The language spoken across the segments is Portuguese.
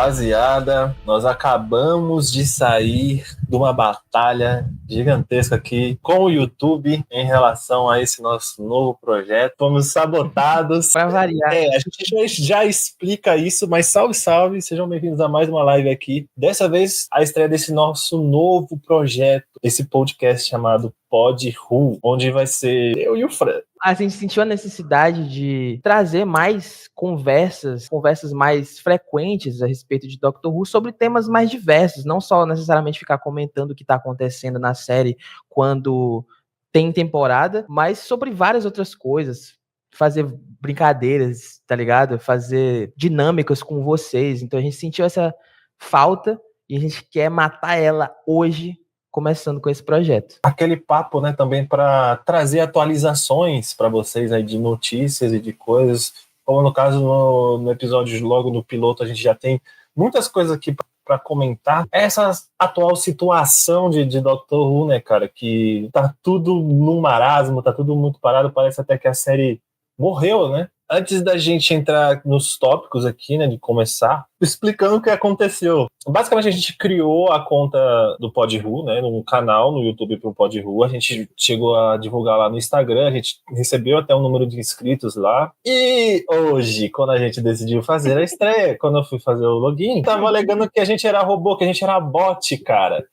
Rapaziada, nós acabamos de sair de uma batalha gigantesca aqui com o YouTube em relação a esse nosso novo projeto. Fomos sabotados. Pra variar. A gente já explica isso, mas salve, salve, sejam bem-vindos a mais uma live aqui. Dessa vez, a estreia desse nosso novo projeto, esse podcast chamado PodRu, onde vai ser eu e o Fran. A gente sentiu a necessidade de trazer mais conversas mais frequentes a respeito de Doctor Who sobre temas mais diversos, não só necessariamente ficar comentando o que está acontecendo na série quando tem temporada, mas sobre várias outras coisas, fazer brincadeiras, tá ligado? Fazer dinâmicas com vocês. Então a gente sentiu essa falta e a gente quer matar ela hoje, começando com esse projeto. Aquele papo, né, também para trazer atualizações para vocês aí de notícias e de coisas, como no caso no episódio logo no piloto a gente já tem muitas coisas aqui para comentar. Essa atual situação de Doctor Who, né, cara, que tá tudo num marasmo, tá tudo muito parado, parece até que a série morreu, né? Antes da gente entrar nos tópicos aqui, né, de começar, explicando o que aconteceu. Basicamente, a gente criou a conta do PodRu, né, no canal, no YouTube pro PodRu. A gente chegou a divulgar lá no Instagram, a gente recebeu até um número de inscritos lá. E hoje, quando a gente decidiu fazer a estreia, quando eu fui fazer o login, tava alegando que a gente era robô, que a gente era bot, cara.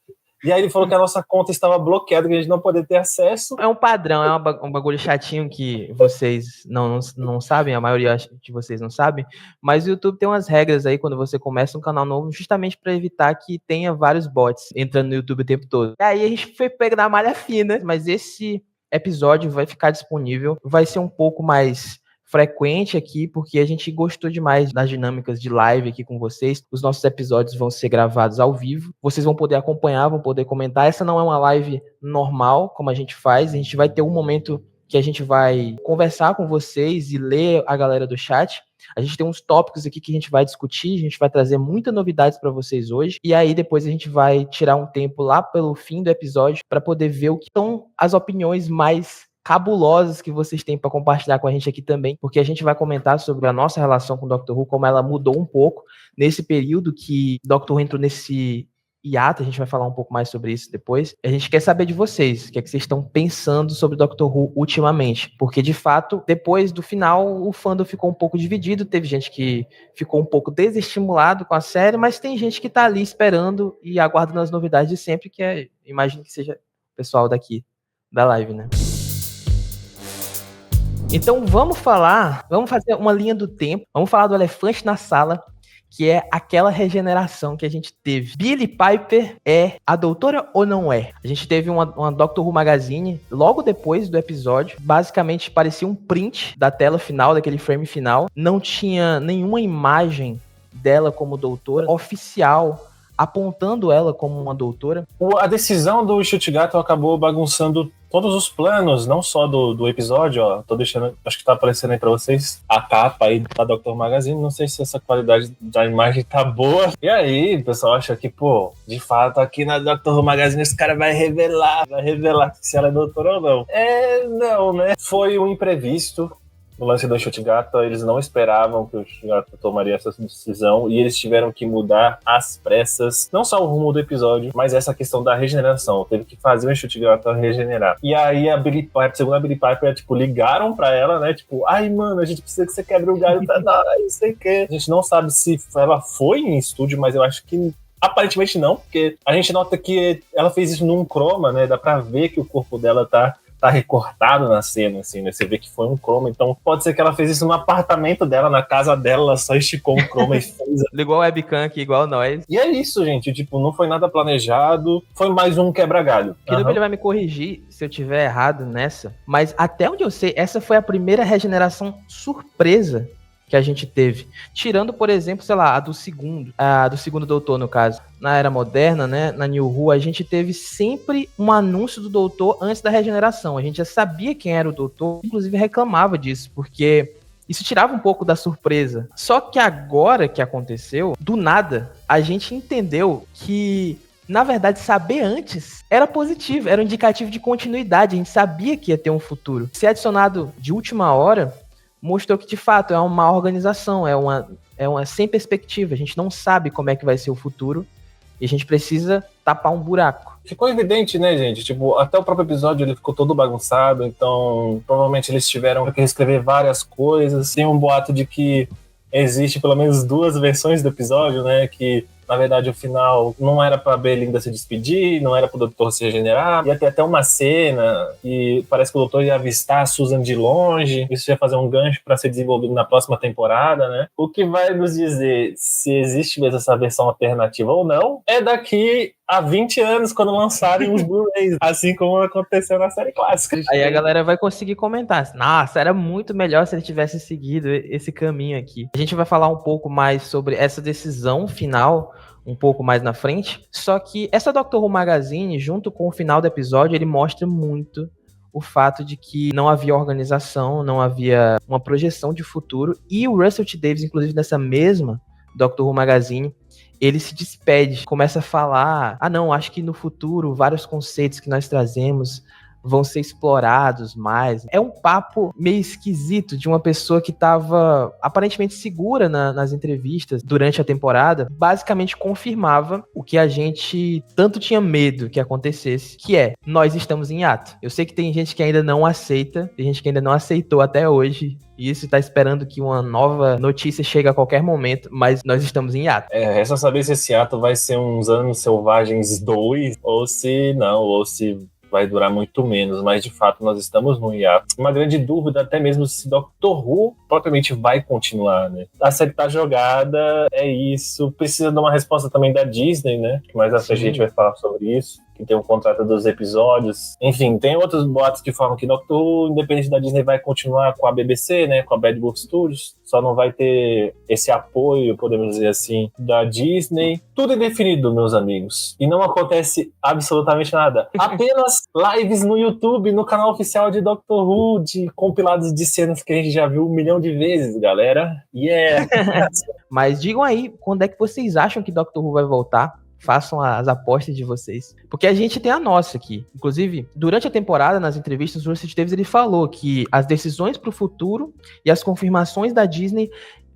E aí ele falou que a nossa conta estava bloqueada, que a gente não poderia ter acesso. É um padrão, é um bagulho chatinho que vocês não sabem, a maioria de vocês não sabem, mas o YouTube tem umas regras aí quando você começa um canal novo, justamente para evitar que tenha vários bots entrando no YouTube o tempo todo. E aí a gente foi pego na malha fina, mas esse episódio vai ficar disponível, vai ser um pouco mais frequente aqui, porque a gente gostou demais das dinâmicas de live aqui com vocês. Os nossos episódios vão ser gravados ao vivo, vocês vão poder acompanhar, vão poder comentar. Essa não é uma live normal, como a gente faz, a gente vai ter um momento que a gente vai conversar com vocês e ler a galera do chat. A gente tem uns tópicos aqui que a gente vai discutir, a gente vai trazer muitas novidades para vocês hoje, e aí depois a gente vai tirar um tempo lá pelo fim do episódio para poder ver o que são as opiniões mais cabulosas que vocês têm para compartilhar com a gente aqui também, porque a gente vai comentar sobre a nossa relação com o Doctor Who, como ela mudou um pouco nesse período que o Doctor Who entrou nesse hiato. A gente vai falar um pouco mais sobre isso depois. A gente quer saber de vocês, o que é que vocês estão pensando sobre Doctor Who ultimamente, porque de fato, depois do final, o fandom ficou um pouco dividido, teve gente que ficou um pouco desestimulado com a série, mas tem gente que tá ali esperando e aguardando as novidades de sempre, que é, imagino que seja o pessoal daqui da live, né? Então vamos fazer uma linha do tempo, vamos falar do elefante na sala, que é aquela regeneração que a gente teve. Billie Piper é a doutora ou não é? A gente teve uma Doctor Who Magazine logo depois do episódio, basicamente parecia um print da tela final, daquele frame final, não tinha nenhuma imagem dela como doutora oficial, apontando ela como uma doutora. A decisão do Chute-Gato acabou bagunçando todos os planos, não só do episódio, ó. Tô deixando, acho que tá aparecendo aí pra vocês a capa aí da Doctor Magazine. Não sei se essa qualidade da imagem tá boa. E aí, o pessoal acha que, pô, de fato, aqui na Doctor Magazine esse cara vai revelar se ela é doutora ou não. Não, né? Foi um imprevisto. No lance do Chute-Gato, eles não esperavam que o Chute-Gato tomaria essa decisão e eles tiveram que mudar às pressas, não só o rumo do episódio, mas essa questão da regeneração. Teve que fazer o Chute-Gato regenerar. E aí a Billie Piper, segundo a Billie Piper, tipo, ligaram pra ela, né? Tipo, ai, mano, a gente precisa que você quebre o galho pra nós, não sei o quê. A gente não sabe se ela foi em estúdio, mas eu acho que aparentemente não, porque a gente nota que ela fez isso num croma, né? Dá pra ver que o corpo dela tá recortado na cena, assim, né? Você vê que foi um croma, então pode ser que ela fez isso no apartamento dela, na casa dela, ela só esticou um croma e fez. Ligou a webcam aqui, igual nós. E é isso, gente, tipo, não foi nada planejado, foi mais um quebra-galho. Ele vai me corrigir se eu tiver errado nessa, mas até onde eu sei, essa foi a primeira regeneração surpresa que a gente teve. Tirando, por exemplo, sei lá, a do segundo doutor, no caso. Na Era Moderna, né, na New Who, a gente teve sempre um anúncio do doutor antes da regeneração. A gente já sabia quem era o doutor, inclusive reclamava disso, porque isso tirava um pouco da surpresa. Só que agora que aconteceu, do nada, a gente entendeu que, na verdade, saber antes era positivo, era um indicativo de continuidade, a gente sabia que ia ter um futuro. Ser adicionado de última hora mostrou que, de fato, é uma má organização, é sem perspectiva. A gente não sabe como é que vai ser o futuro e a gente precisa tapar um buraco. Ficou evidente, né, gente? Tipo, até o próprio episódio ele ficou todo bagunçado, então provavelmente eles tiveram que reescrever várias coisas. Tem um boato de que existe pelo menos 2 versões do episódio, né, que na verdade o final não era pra Belinda se despedir, não era pro doutor se regenerar, ia ter até uma cena e parece que o doutor ia avistar a Susan de longe, isso ia fazer um gancho pra ser desenvolvido na próxima temporada, né? O que vai nos dizer se existe mesmo essa versão alternativa ou não é daqui a 20 anos, quando lançarem os Blu-rays, assim como aconteceu na série clássica. Aí a galera vai conseguir comentar, nossa, era muito melhor se ele tivesse seguido esse caminho aqui. A gente vai falar um pouco mais sobre essa decisão final, um pouco mais na frente, só que essa Doctor Who Magazine, junto com o final do episódio, ele mostra muito o fato de que não havia organização, não havia uma projeção de futuro, e o Russell T. Davies, inclusive nessa mesma Doctor Who Magazine, ele se despede, começa a falar, não, acho que no futuro vários conceitos que nós trazemos vão ser explorados mais. É um papo meio esquisito de uma pessoa que estava aparentemente segura nas entrevistas durante a temporada, basicamente confirmava o que a gente tanto tinha medo que acontecesse, que é, nós estamos em hiato. Eu sei que tem gente que ainda não aceita, tem gente que ainda não aceitou até hoje, e isso tá esperando que uma nova notícia chegue a qualquer momento, mas nós estamos em hiato. Resta saber se esse hiato vai ser uns Anos Selvagens 2, ou se não, ou se vai durar muito menos, mas de fato nós estamos no hiato. Uma grande dúvida até mesmo se Doctor Who propriamente vai continuar, né? A série tá jogada, é isso. Precisa de uma resposta também da Disney, né? Mais à frente a gente vai falar sobre isso. Que tem um contrato dos episódios. Enfim, tem outros boatos que falam que Doctor Who, independente da Disney, vai continuar com a BBC, né? Com a Bad Wolf Studios. Só não vai ter esse apoio, podemos dizer assim, da Disney. Tudo é definido, meus amigos. E não acontece absolutamente nada. Apenas lives no YouTube, no canal oficial de Doctor Who, de compilados de cenas que a gente já viu 1 milhão de vezes, galera. Mas digam aí, quando é que vocês acham que Doctor Who vai voltar? Façam as apostas de vocês. Porque a gente tem a nossa aqui. Inclusive, durante a temporada, nas entrevistas, o Russell T. Davies ele falou que as decisões para o futuro e as confirmações da Disney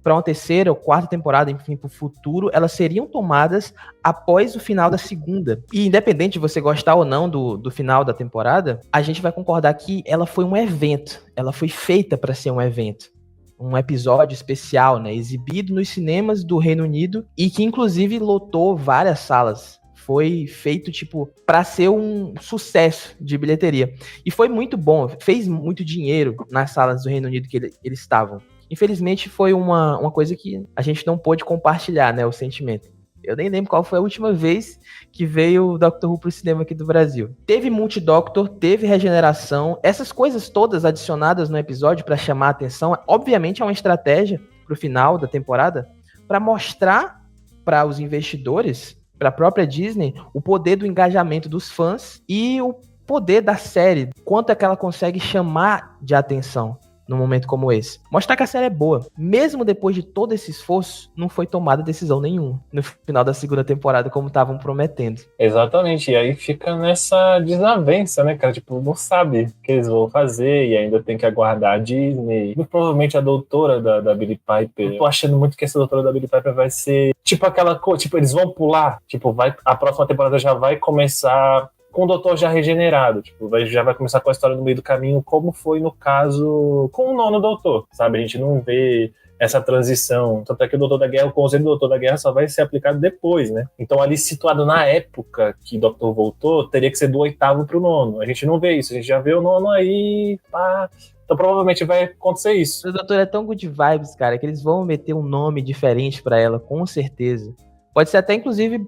para uma 3ª ou 4ª temporada, enfim, para o futuro, elas seriam tomadas após o final da 2ª. E independente de você gostar ou não do final da temporada, a gente vai concordar que ela foi um evento. Ela foi feita para ser um evento. Um episódio especial, né, exibido nos cinemas do Reino Unido e que inclusive lotou várias salas. Foi feito, tipo, para ser um sucesso de bilheteria. E foi muito bom, fez muito dinheiro nas salas do Reino Unido que eles estavam. Infelizmente foi uma coisa que a gente não pôde compartilhar, né, o sentimento. Eu nem lembro qual foi a última vez que veio o Doctor Who pro cinema aqui do Brasil. Teve Multidoctor, teve regeneração, essas coisas todas adicionadas no episódio para chamar a atenção. Obviamente é uma estratégia pro final da temporada para mostrar para os investidores, para a própria Disney, o poder do engajamento dos fãs e o poder da série, quanto é que ela consegue chamar de atenção num momento como esse. Mostrar que a série é boa. Mesmo depois de todo esse esforço, não foi tomada decisão nenhuma no final da 2ª temporada, como estavam prometendo. Exatamente, e aí fica nessa desavença, né, cara? Tipo, não sabe o que eles vão fazer e ainda tem que aguardar a Disney. Muito provavelmente a doutora da Billie Piper. Eu tô achando muito que essa doutora da Billie Piper vai ser tipo aquela coisa, tipo, eles vão pular, tipo, a próxima temporada já vai começar com o doutor já regenerado, tipo, já vai começar com a história no meio do caminho, como foi no caso com o 9º doutor, sabe? A gente não vê essa transição, tanto é que o doutor da guerra, o conselho do doutor da guerra só vai ser aplicado depois, né? Então ali situado na época que o doutor voltou, teria que ser do 8º pro 9º. A gente não vê isso, a gente já vê o 9º aí, pá. Então provavelmente vai acontecer isso. O doutor é tão good vibes, cara, que eles vão meter um nome diferente pra ela, com certeza. Pode ser até, inclusive,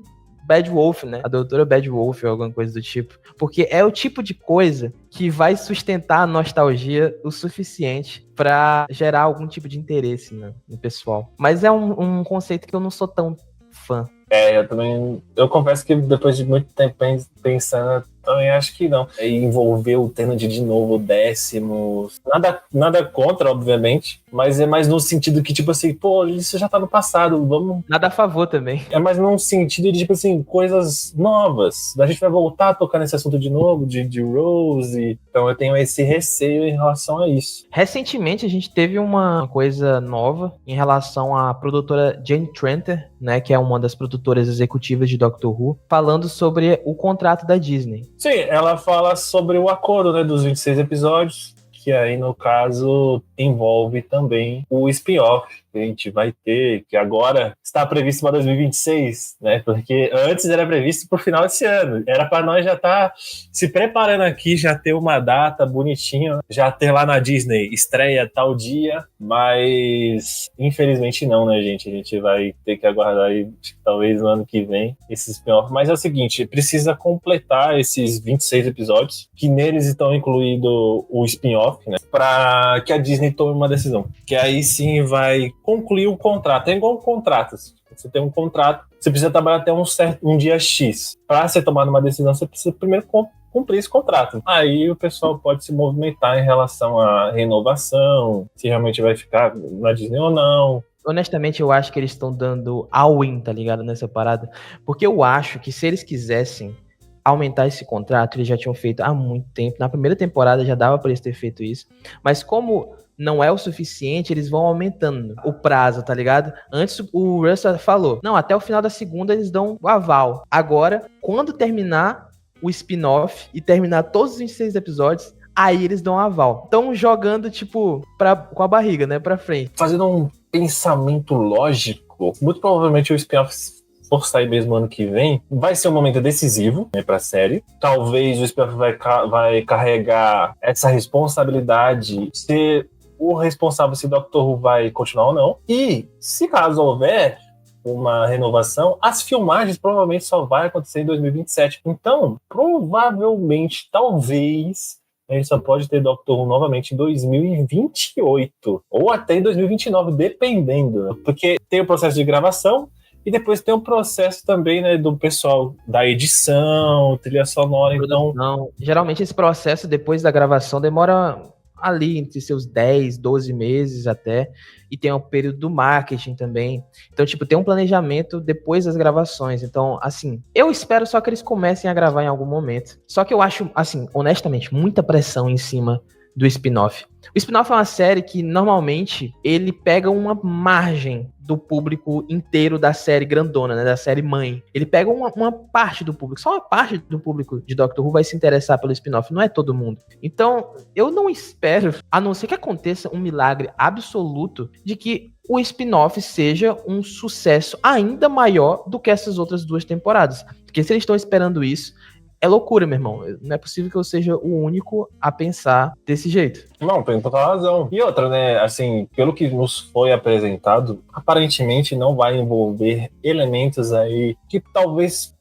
Bad Wolf, né? A doutora Bad Wolf ou alguma coisa do tipo. Porque é o tipo de coisa que vai sustentar a nostalgia o suficiente pra gerar algum tipo de interesse, né, no pessoal. Mas é um conceito que eu não sou tão fã. Eu confesso que depois de muito tempo pensando, Também acho que não. Envolver o Tenant de novo, décimos. Nada contra, obviamente. Mas é mais no sentido que, tipo assim, pô, isso já tá no passado, vamos. Nada a favor também. É mais num sentido de, tipo assim, coisas novas. A gente vai voltar a tocar nesse assunto de novo, de Rose. Então eu tenho esse receio em relação a isso. Recentemente a gente teve uma coisa nova em relação à produtora Jane Tranter, né, que é uma das produtoras executivas de Doctor Who, falando sobre o contrato da Disney. Sim, ela fala sobre o acordo, né, dos 26 episódios, que aí, no caso, envolve também o spin-off que a gente vai ter, que agora está previsto para 2026, né? Porque antes era previsto para o final desse ano. Era para nós já estar se preparando aqui, já ter uma data bonitinha, já ter lá na Disney estreia tal dia, mas infelizmente não, né, gente? A gente vai ter que aguardar aí, talvez no ano que vem, esse spin-off. Mas é o seguinte, precisa completar esses 26 episódios, que neles estão incluído o spin-off, né? Para que a Disney tome uma decisão. Que aí sim vai concluir o contrato. É igual um contrato. Você tem um contrato, você precisa trabalhar até um dia X. Para você tomar uma decisão, você precisa primeiro cumprir esse contrato. Aí o pessoal pode se movimentar em relação à renovação, se realmente vai ficar na Disney ou não. Honestamente, eu acho que eles estão dando all-in, tá ligado, nessa parada. Porque eu acho que se eles quisessem aumentar esse contrato, eles já tinham feito há muito tempo. Na primeira temporada já dava para eles ter feito isso. Mas como não é o suficiente, eles vão aumentando o prazo, tá ligado? Antes o Russell falou, não, até o final da segunda eles dão o aval. Agora, quando terminar o spin-off e terminar todos os 26 episódios, aí eles dão aval. Estão jogando, tipo, com a barriga, né, pra frente. Fazendo um pensamento lógico, muito provavelmente o spin-off, por sair mesmo ano que vem, vai ser um momento decisivo, né, para a série. Talvez o spin-off vai carregar essa responsabilidade, ser o responsável se o Doctor Who vai continuar ou não. E, se caso houver uma renovação, as filmagens provavelmente só vai acontecer em 2027. Então, provavelmente, talvez, a gente só pode ter Doctor Who novamente em 2028 ou até em 2029, dependendo, né? Porque tem o processo de gravação e depois tem o processo também, né, do pessoal da edição, trilha sonora. Então, geralmente esse processo depois da gravação demora ali entre seus 10, 12 meses até, e tem o período do marketing também. Então, tipo, tem um planejamento depois das gravações. Então, assim, eu espero só que eles comecem a gravar em algum momento. Só que eu acho, assim, honestamente, muita pressão em cima do spin-off. O spin-off é uma série que, normalmente, ele pega uma margem do público inteiro da série grandona, né, da série mãe. Ele pega uma parte do público, só uma parte do público de Doctor Who vai se interessar pelo spin-off, não é todo mundo. Então, eu não espero, a não ser que aconteça um milagre absoluto de que o spin-off seja um sucesso ainda maior do que essas outras 2 temporadas. Porque se eles estão esperando isso, é loucura, meu irmão. Não é possível que eu seja o único a pensar desse jeito. Não, tem total razão. E outra, né, assim, pelo que nos foi apresentado, aparentemente não vai envolver elementos aí que talvez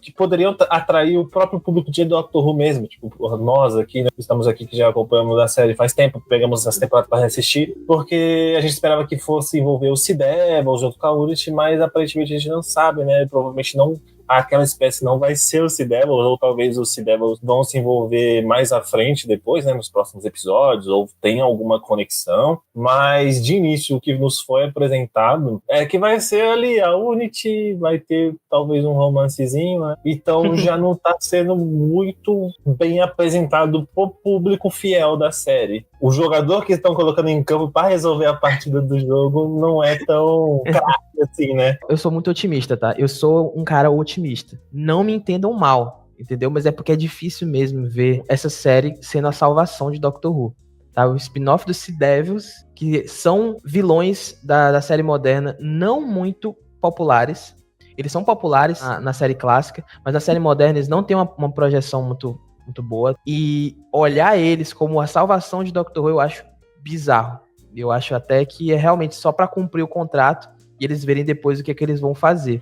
que poderiam atrair o próprio público de Doctor Who mesmo. Tipo, nós aqui, né, estamos aqui que já acompanhamos a série faz tempo, pegamos essa temporada para assistir, porque a gente esperava que fosse envolver o Sea Devils, o Kaurich, mas aparentemente a gente não sabe, né, provavelmente não. Aquela espécie não vai ser o Sea Devils, ou talvez os Sea Devils vão se envolver mais à frente depois, né, nos próximos episódios, ou tem alguma conexão, mas de início o que nos foi apresentado é que vai ser ali a Unity, vai ter talvez um romancezinho, né? Então já não tá sendo muito bem apresentado pro público fiel da série. O jogador que estão colocando em campo para resolver a partida do jogo não é tão craque assim, né? Eu sou muito otimista, tá? Eu sou um cara otimista. Não me entendam mal, entendeu? Mas é porque é difícil mesmo ver essa série sendo a salvação de Doctor Who. Tá? O spin-off dos Sea Devils, que são vilões da série moderna não muito populares. Eles são populares na série clássica, mas na série moderna eles não têm uma projeção muito boa. E olhar eles como a salvação de Doctor Who eu acho bizarro. Eu acho até que é realmente só pra cumprir o contrato e eles verem depois o que é que eles vão fazer.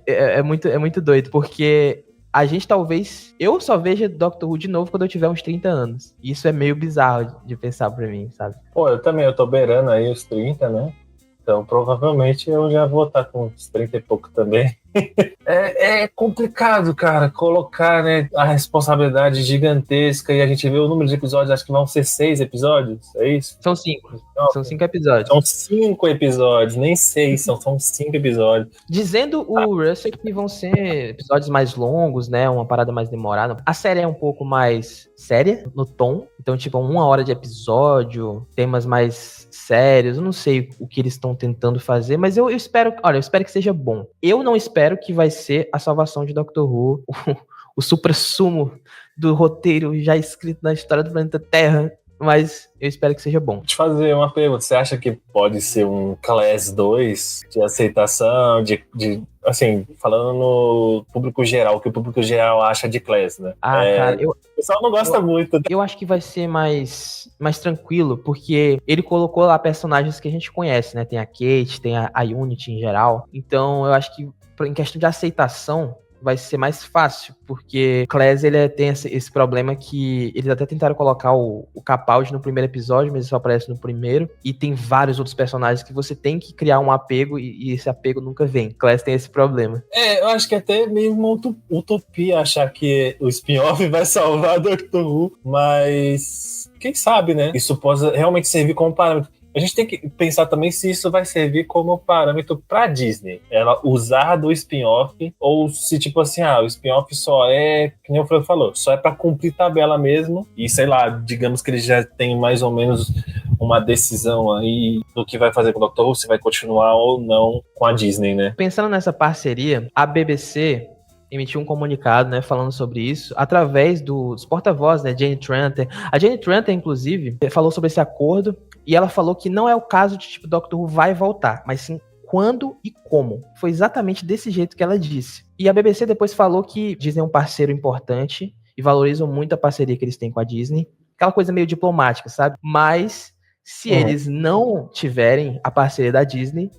é muito doido, porque a gente talvez... Eu só veja Doctor Who de novo quando eu tiver uns 30 anos. E isso é meio bizarro de pensar pra mim, sabe? Pô, eu também, eu tô beirando aí os 30, né? Então, provavelmente eu já vou estar com uns 30 e pouco também. É complicado, cara, colocar, né, a responsabilidade gigantesca e a gente vê o número de episódios, acho que vão ser 6 episódios, é isso? São 5. Não, São 5 episódios. são 5 episódios, nem 6, são 5 episódios. Dizendo o Russell que vão ser episódios mais longos, né? Uma parada mais demorada. A série é um pouco mais séria no tom. Então, tipo, 1 hora de episódio, temas mais sérios. Eu não sei o que eles estão tentando fazer, mas eu espero. Olha, eu espero que seja bom. Eu não espero que vai ser a salvação de Doctor Who, o suprassumo do roteiro já escrito na história do planeta Terra. Mas eu espero que seja bom. Vou te fazer uma pergunta. Você acha que pode ser um Class 2 de aceitação, assim, falando no público geral, o que o público geral acha de Class, né? Cara, o pessoal não gosta muito. Eu acho que vai ser mais tranquilo, porque ele colocou lá personagens que a gente conhece, né? Tem a Kate, tem a Unity em geral. Então eu acho que em questão de aceitação vai ser mais fácil, porque Class ele tem esse problema que eles até tentaram colocar o Capaldi no primeiro episódio, mas ele só aparece no primeiro, e tem vários outros personagens que você tem que criar um apego e esse apego nunca vem. Class tem esse problema. Eu acho que até meio uma utopia achar que o spin-off vai salvar Doctor Who, mas quem sabe, né? Isso pode realmente servir como parâmetro. A gente tem que pensar também se isso vai servir como parâmetro pra Disney. Ela usar do spin-off, ou se tipo assim, o spin-off só é, que nem o Franco falou, só é pra cumprir tabela mesmo. E sei lá, digamos que eles já têm mais ou menos uma decisão aí do que vai fazer com o Doctor Who, se vai continuar ou não com a Disney, né? Pensando nessa parceria, a BBC emitiu um comunicado, né, falando sobre isso, através dos porta-vozes, né, Jane Tranter. A Jane Tranter, inclusive, falou sobre esse acordo, e ela falou que não é o caso de, tipo, Doctor Who vai voltar, mas sim quando e como. Foi exatamente desse jeito que ela disse. E a BBC depois falou que Disney é um parceiro importante e valorizam muito a parceria que eles têm com a Disney. Aquela coisa meio diplomática, sabe? Mas se eles não tiverem a parceria da Disney,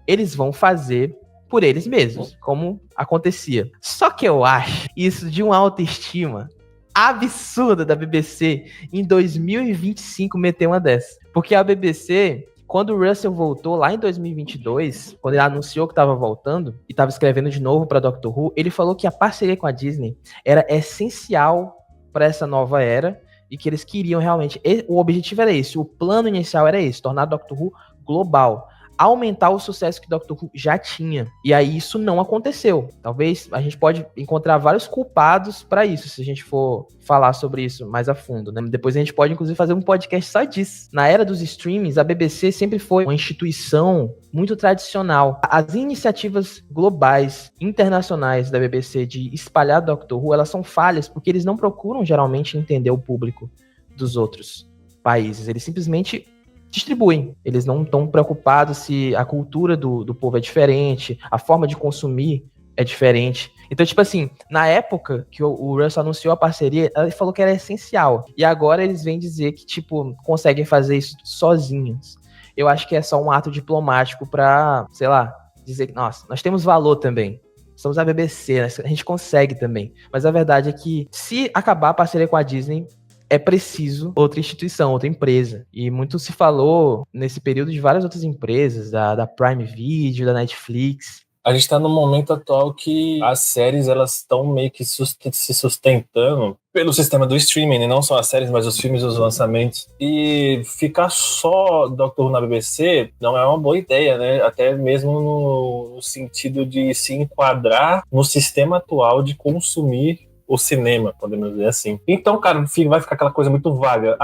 eles vão fazer por eles mesmos, como acontecia. Só que eu acho isso de uma autoestima absurda da BBC em 2025 meter uma dessa. Porque a BBC, quando o Russell voltou lá em 2022, quando ele anunciou que estava voltando e estava escrevendo de novo para Doctor Who, ele falou que a parceria com a Disney era essencial para essa nova era e que eles queriam realmente... O objetivo era esse, o plano inicial era esse, tornar Doctor Who global, aumentar o sucesso que Doctor Who já tinha. E aí isso não aconteceu. Talvez a gente pode encontrar vários culpados para isso, se a gente for falar sobre isso mais a fundo, né? Depois a gente pode, inclusive, fazer um podcast só disso. Na era dos streamings, a BBC sempre foi uma instituição muito tradicional. As iniciativas globais, internacionais da BBC de espalhar Doctor Who, elas são falhas porque eles não procuram, geralmente, entender o público dos outros países. Eles simplesmente distribuem. Eles não estão preocupados se a cultura do povo é diferente, a forma de consumir é diferente. Então, tipo assim, na época que o Russell anunciou a parceria, ele falou que era essencial. E agora eles vêm dizer que, tipo, conseguem fazer isso sozinhos. Eu acho que é só um ato diplomático pra, sei lá, dizer que, nossa, nós temos valor também. Somos a BBC, a gente consegue também. Mas a verdade é que, se acabar a parceria com a Disney, é preciso outra instituição, outra empresa. E muito se falou nesse período de várias outras empresas, da Prime Video, da Netflix. A gente está no momento atual que as séries elas estão meio que se sustentando pelo sistema do streaming, né? Não só as séries, mas os filmes e os lançamentos. E ficar só Doctor Who na BBC não é uma boa ideia, né? Até mesmo no sentido de se enquadrar no sistema atual de consumir o cinema, podemos dizer assim. Então, cara, vai ficar aquela coisa muito vaga.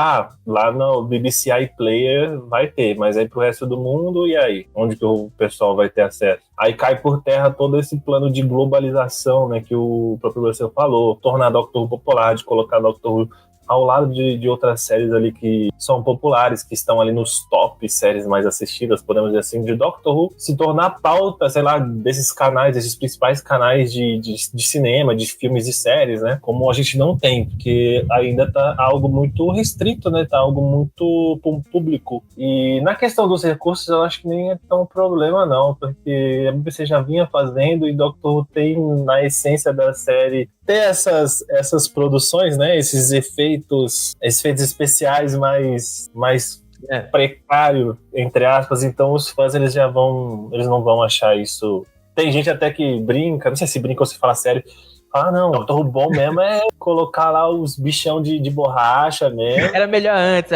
Lá no BBC iPlayer vai ter, mas aí pro resto do mundo, e aí? Onde que o pessoal vai ter acesso? Aí cai por terra todo esse plano de globalização, né, que o próprio Russell falou, tornar Doctor Who popular, de colocar Doctor Who ao lado de outras séries ali que são populares, que estão ali nos top séries mais assistidas, podemos dizer assim, de Doctor Who, se tornar pauta, sei lá, desses canais, desses principais canais de cinema, de filmes e séries, né, como a gente não tem, porque ainda tá algo muito restrito, né, tá algo muito público. E na questão dos recursos, eu acho que nem é tão problema não, porque a BBC já vinha fazendo e Doctor Who tem, na essência da série, ter essas produções, né, esses efeitos especiais mais precário, entre aspas, então os fãs eles não vão achar isso. Tem gente até que brinca, não sei se brinca ou se fala sério. Ah, não, o Dr. Who bom mesmo é colocar lá os bichão de borracha mesmo. Era melhor antes.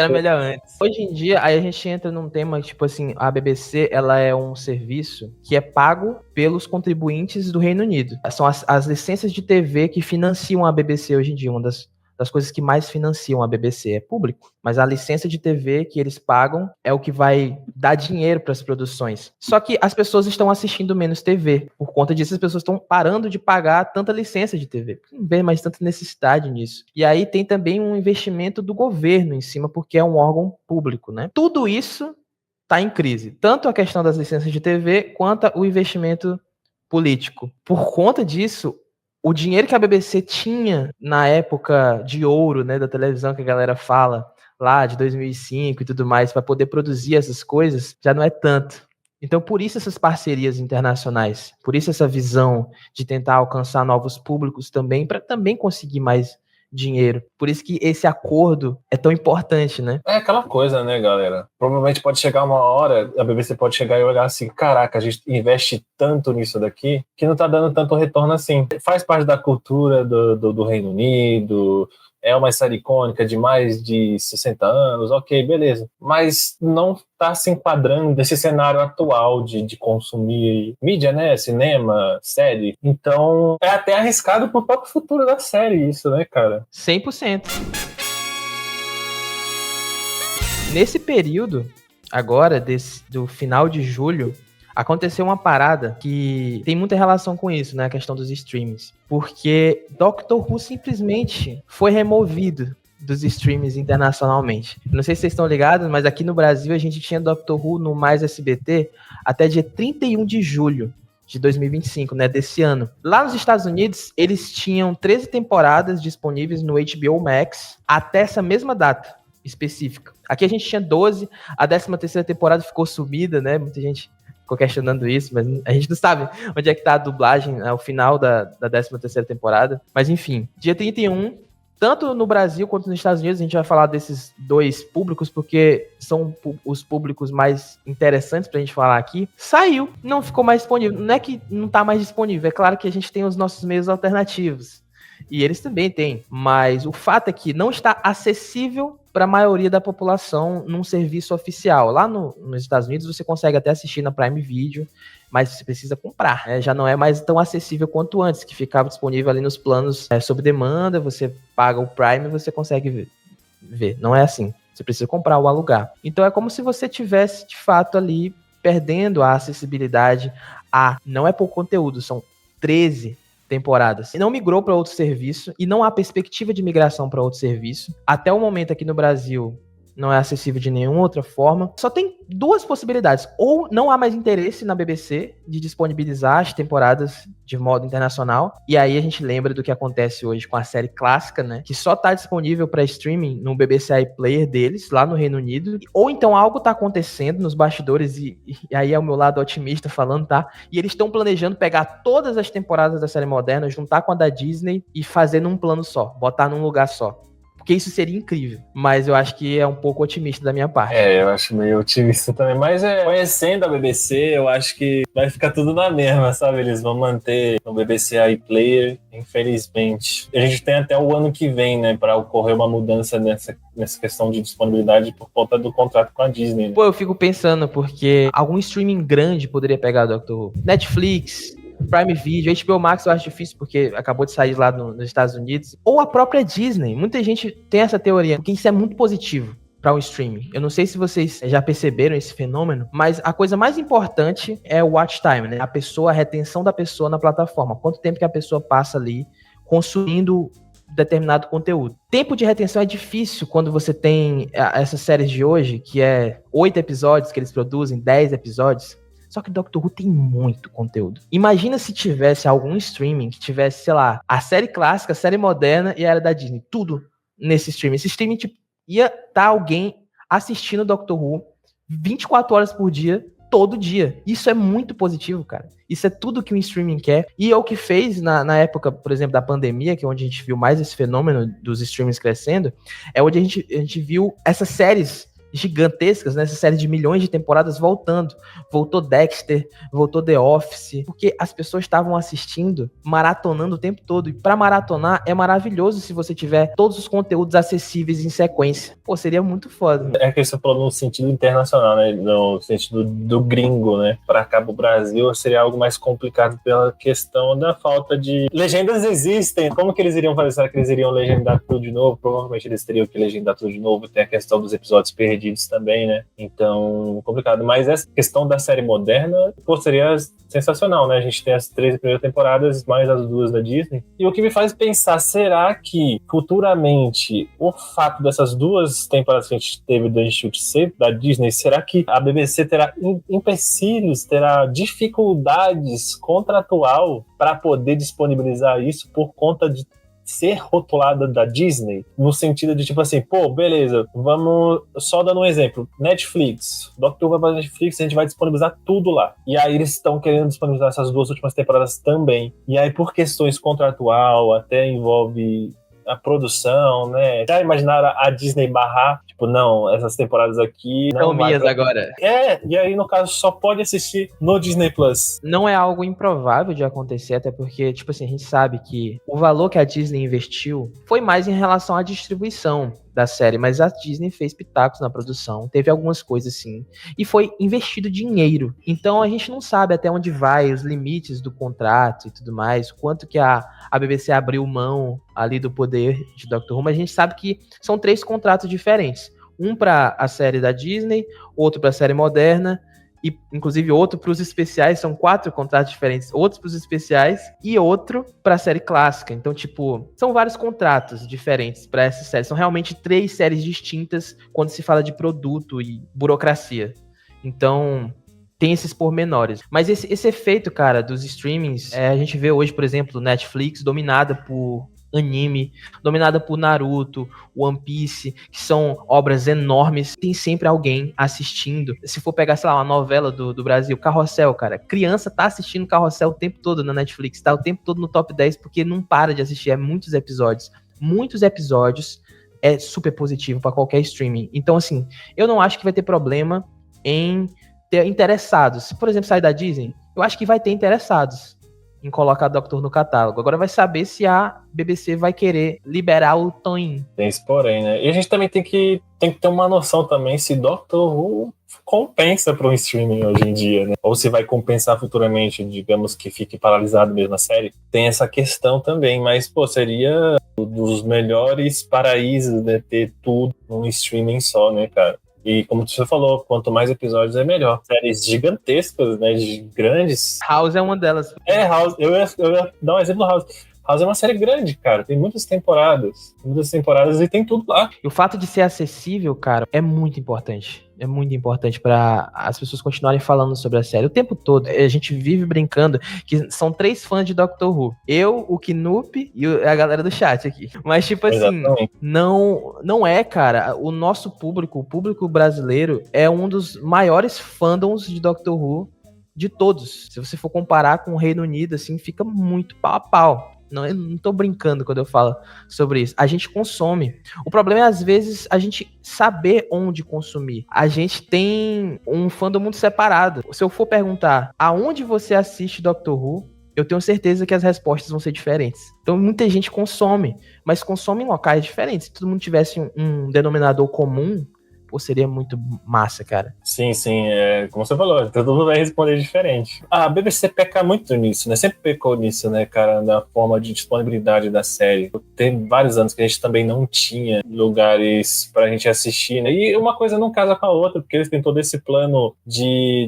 Hoje em dia, aí a gente entra num tema, tipo assim, a BBC, ela é um serviço que é pago pelos contribuintes do Reino Unido. São as licenças de TV que financiam a BBC hoje em dia, uma das coisas que mais financiam a BBC é público, mas a licença de TV que eles pagam é o que vai dar dinheiro para as produções. Só que as pessoas estão assistindo menos TV. Por conta disso, as pessoas estão parando de pagar tanta licença de TV. Não vê mais tanta necessidade nisso. E aí tem também um investimento do governo em cima, porque é um órgão público, né? Tudo isso está em crise. Tanto a questão das licenças de TV, quanto o investimento político. Por conta disso, o dinheiro que a BBC tinha na época de ouro, né, da televisão que a galera fala, lá de 2005 e tudo mais, para poder produzir essas coisas, já não é tanto. Então, por isso essas parcerias internacionais, por isso essa visão de tentar alcançar novos públicos também, para também conseguir mais dinheiro. Por isso que esse acordo é tão importante, né? É aquela coisa, né, galera? Provavelmente pode chegar uma hora, a BBC pode chegar e olhar assim, caraca, a gente investe tanto nisso daqui que não tá dando tanto retorno assim. Faz parte da cultura do Reino Unido, é uma série icônica de mais de 60 anos, ok, beleza. Mas não está se enquadrando nesse cenário atual de consumir mídia, né? Cinema, série. Então, é até arriscado pro próprio futuro da série isso, né, cara? 100%. Nesse período, agora, do final de julho, aconteceu uma parada que tem muita relação com isso, né? A questão dos streams. Porque Doctor Who simplesmente foi removido dos streams internacionalmente. Não sei se vocês estão ligados, mas aqui no Brasil a gente tinha Doctor Who no Mais SBT até dia 31 de julho de 2025, né? Desse ano. Lá nos Estados Unidos, eles tinham 13 temporadas disponíveis no HBO Max até essa mesma data específica. Aqui a gente tinha 12, a 13ª temporada ficou sumida, né? Muita gente ficou questionando isso, mas a gente não sabe onde é que tá a dublagem ao final da 13ª temporada. Mas enfim, dia 31, tanto no Brasil quanto nos Estados Unidos, a gente vai falar desses dois públicos, porque são os públicos mais interessantes pra gente falar aqui. Saiu, não ficou mais disponível. Não é que não tá mais disponível, é claro que a gente tem os nossos meios alternativos. E eles também têm, mas o fato é que não está acessível para a maioria da população num serviço oficial. Lá nos Estados Unidos você consegue até assistir na Prime Video, mas você precisa comprar, né? Já não é mais tão acessível quanto antes, que ficava disponível ali nos planos sob demanda, você paga o Prime e você consegue ver. Não é assim, você precisa comprar ou alugar. Então é como se você tivesse, de fato, ali perdendo a acessibilidade não é por conteúdo, são 13 temporadas. E não migrou para outro serviço e não há perspectiva de migração para outro serviço. Até o momento aqui no Brasil não é acessível de nenhuma outra forma. Só tem duas possibilidades. Ou não há mais interesse na BBC de disponibilizar as temporadas de modo internacional. E aí a gente lembra do que acontece hoje com a série clássica, né? Que só tá disponível para streaming no BBC iPlayer deles, lá no Reino Unido. Ou então algo tá acontecendo nos bastidores, e aí é o meu lado otimista falando, tá? E eles estão planejando pegar todas as temporadas da série moderna, juntar com a da Disney e fazer num plano só, botar num lugar só. Porque isso seria incrível. Mas eu acho que é um pouco otimista da minha parte. Eu acho meio otimista também. Mas conhecendo a BBC, eu acho que vai ficar tudo na mesma, sabe? Eles vão manter o BBC iPlayer, infelizmente. A gente tem até o ano que vem, né? Pra ocorrer uma mudança nessa questão de disponibilidade por conta do contrato com a Disney. Né? Pô, eu fico pensando, porque algum streaming grande poderia pegar o Dr. Who. Netflix, Prime Video, HBO Max eu acho difícil porque acabou de sair lá nos Estados Unidos. Ou a própria Disney. Muita gente tem essa teoria, porque isso é muito positivo para o streaming. Eu não sei se vocês já perceberam esse fenômeno, mas a coisa mais importante é o watch time, né? A retenção da pessoa na plataforma. Quanto tempo que a pessoa passa ali consumindo determinado conteúdo. Tempo de retenção é difícil quando você tem essas séries de hoje, que é 8 episódios que eles produzem, 10 episódios. Só que Doctor Who tem muito conteúdo. Imagina se tivesse algum streaming que tivesse, sei lá, a série clássica, a série moderna e a era da Disney. Tudo nesse streaming. Esse streaming tipo, ia estar alguém assistindo Doctor Who 24 horas por dia, todo dia. Isso é muito positivo, cara. Isso é tudo que um streaming quer. E é o que fez na época, por exemplo, da pandemia, que é onde a gente viu mais esse fenômeno dos streamings crescendo, é onde a gente viu essas séries gigantescas, né? Essa série de milhões de temporadas voltando. Voltou Dexter, voltou The Office, porque as pessoas estavam assistindo, maratonando o tempo todo. E pra maratonar é maravilhoso se você tiver todos os conteúdos acessíveis em sequência. Pô, seria muito foda. É que você falou no sentido internacional, né? No sentido do gringo, né? Pra cá pro Brasil seria algo mais complicado pela questão da falta de... Legendas existem. Como que eles iriam fazer? Será que eles iriam legendar tudo de novo? Provavelmente eles teriam que legendar tudo de novo. Tem a questão dos episódios perdidos também, né? Então, complicado. Mas essa questão da série moderna, pô, seria sensacional, né? A gente tem as 3 primeiras temporadas, mais as 2 da Disney. E o que me faz pensar, será que futuramente o fato dessas 2 temporadas que a gente teve do Institute ser da Disney, será que a BBC terá empecilhos, terá dificuldades contratual para poder disponibilizar isso por conta de ser rotulada da Disney, no sentido de tipo assim, pô, beleza, vamos, só dando um exemplo, Netflix, Doctor Who vai para Netflix, a gente vai disponibilizar tudo lá, e aí eles estão querendo disponibilizar essas 2 últimas temporadas também, e aí por questões contratual, até envolve a produção, né, já imaginaram a Disney barrar, tipo, não, essas temporadas aqui não São minhas agora. E aí no caso só pode assistir no Disney Plus. Não é algo improvável de acontecer, até porque, tipo assim, a gente sabe que o valor que a Disney investiu foi mais em relação à distribuição da série, mas a Disney fez pitacos na produção, teve algumas coisas sim, e foi investido dinheiro. Então a gente não sabe até onde vai, os limites do contrato e tudo mais, quanto que a BBC abriu mão ali do poder de Doctor Who, mas a gente sabe que são 3 contratos diferentes. Um para a série da Disney, outro para a série moderna, e inclusive outro para os especiais, são 4 contratos diferentes, outros para os especiais e outro para a série clássica. Então, tipo, são vários contratos diferentes para essa série. São realmente 3 séries distintas quando se fala de produto e burocracia. Então, tem esses pormenores. Mas esse efeito, cara, dos streamings, a gente vê hoje, por exemplo, Netflix dominada por anime, dominada por Naruto, One Piece, que são obras enormes, tem sempre alguém assistindo. Se for pegar, sei lá, uma novela do Brasil, Carrossel, cara, criança tá assistindo Carrossel o tempo todo na Netflix, tá o tempo todo no top 10, porque não para de assistir, muitos episódios, é super positivo para qualquer streaming. Então, assim, eu não acho que vai ter problema em ter interessados. Se, por exemplo, sair da Disney, eu acho que vai ter interessados em colocar Doctor no catálogo. Agora vai saber se a BBC vai querer liberar o Toin. Tem esse porém, né? E a gente também tem que ter uma noção também se Doctor Who compensa para um streaming hoje em dia, né? Ou se vai compensar futuramente, digamos que fique paralisado mesmo a série. Tem essa questão também, mas, pô, seria um dos melhores paraísos, né? Ter tudo num streaming só, né, cara? E como você falou, quanto mais episódios é melhor. Séries gigantescas, né? Grandes. House é uma delas. House. Eu ia dar um exemplo do House. House é uma série grande, cara. Tem muitas temporadas. E tem tudo lá. E o fato de ser acessível, cara, é muito importante. É muito importante para as pessoas continuarem falando sobre a série o tempo todo. A gente vive brincando que são 3 fãs de Doctor Who. Eu, o Knup e a galera do chat aqui. Mas, tipo assim, não é, cara. O nosso público, o público brasileiro, é um dos maiores fandoms de Doctor Who de todos. Se você for comparar com o Reino Unido, assim, fica muito pau a pau. Não, eu não tô brincando quando eu falo sobre isso. A gente consome. O problema é, às vezes, a gente saber onde consumir. A gente tem um fandom muito separado. Se eu for perguntar aonde você assiste Doctor Who, eu tenho certeza que as respostas vão ser diferentes. Então, muita gente consome, mas consome em locais diferentes. Se todo mundo tivesse um denominador comum, pô, seria muito massa, cara. Sim, como você falou, todo mundo vai responder diferente. A BBC peca muito nisso, né? Sempre pecou nisso, né, cara, na forma de disponibilidade da série. Tem vários anos que a gente também não tinha lugares pra gente assistir, né? E uma coisa não casa com a outra, porque eles têm todo esse plano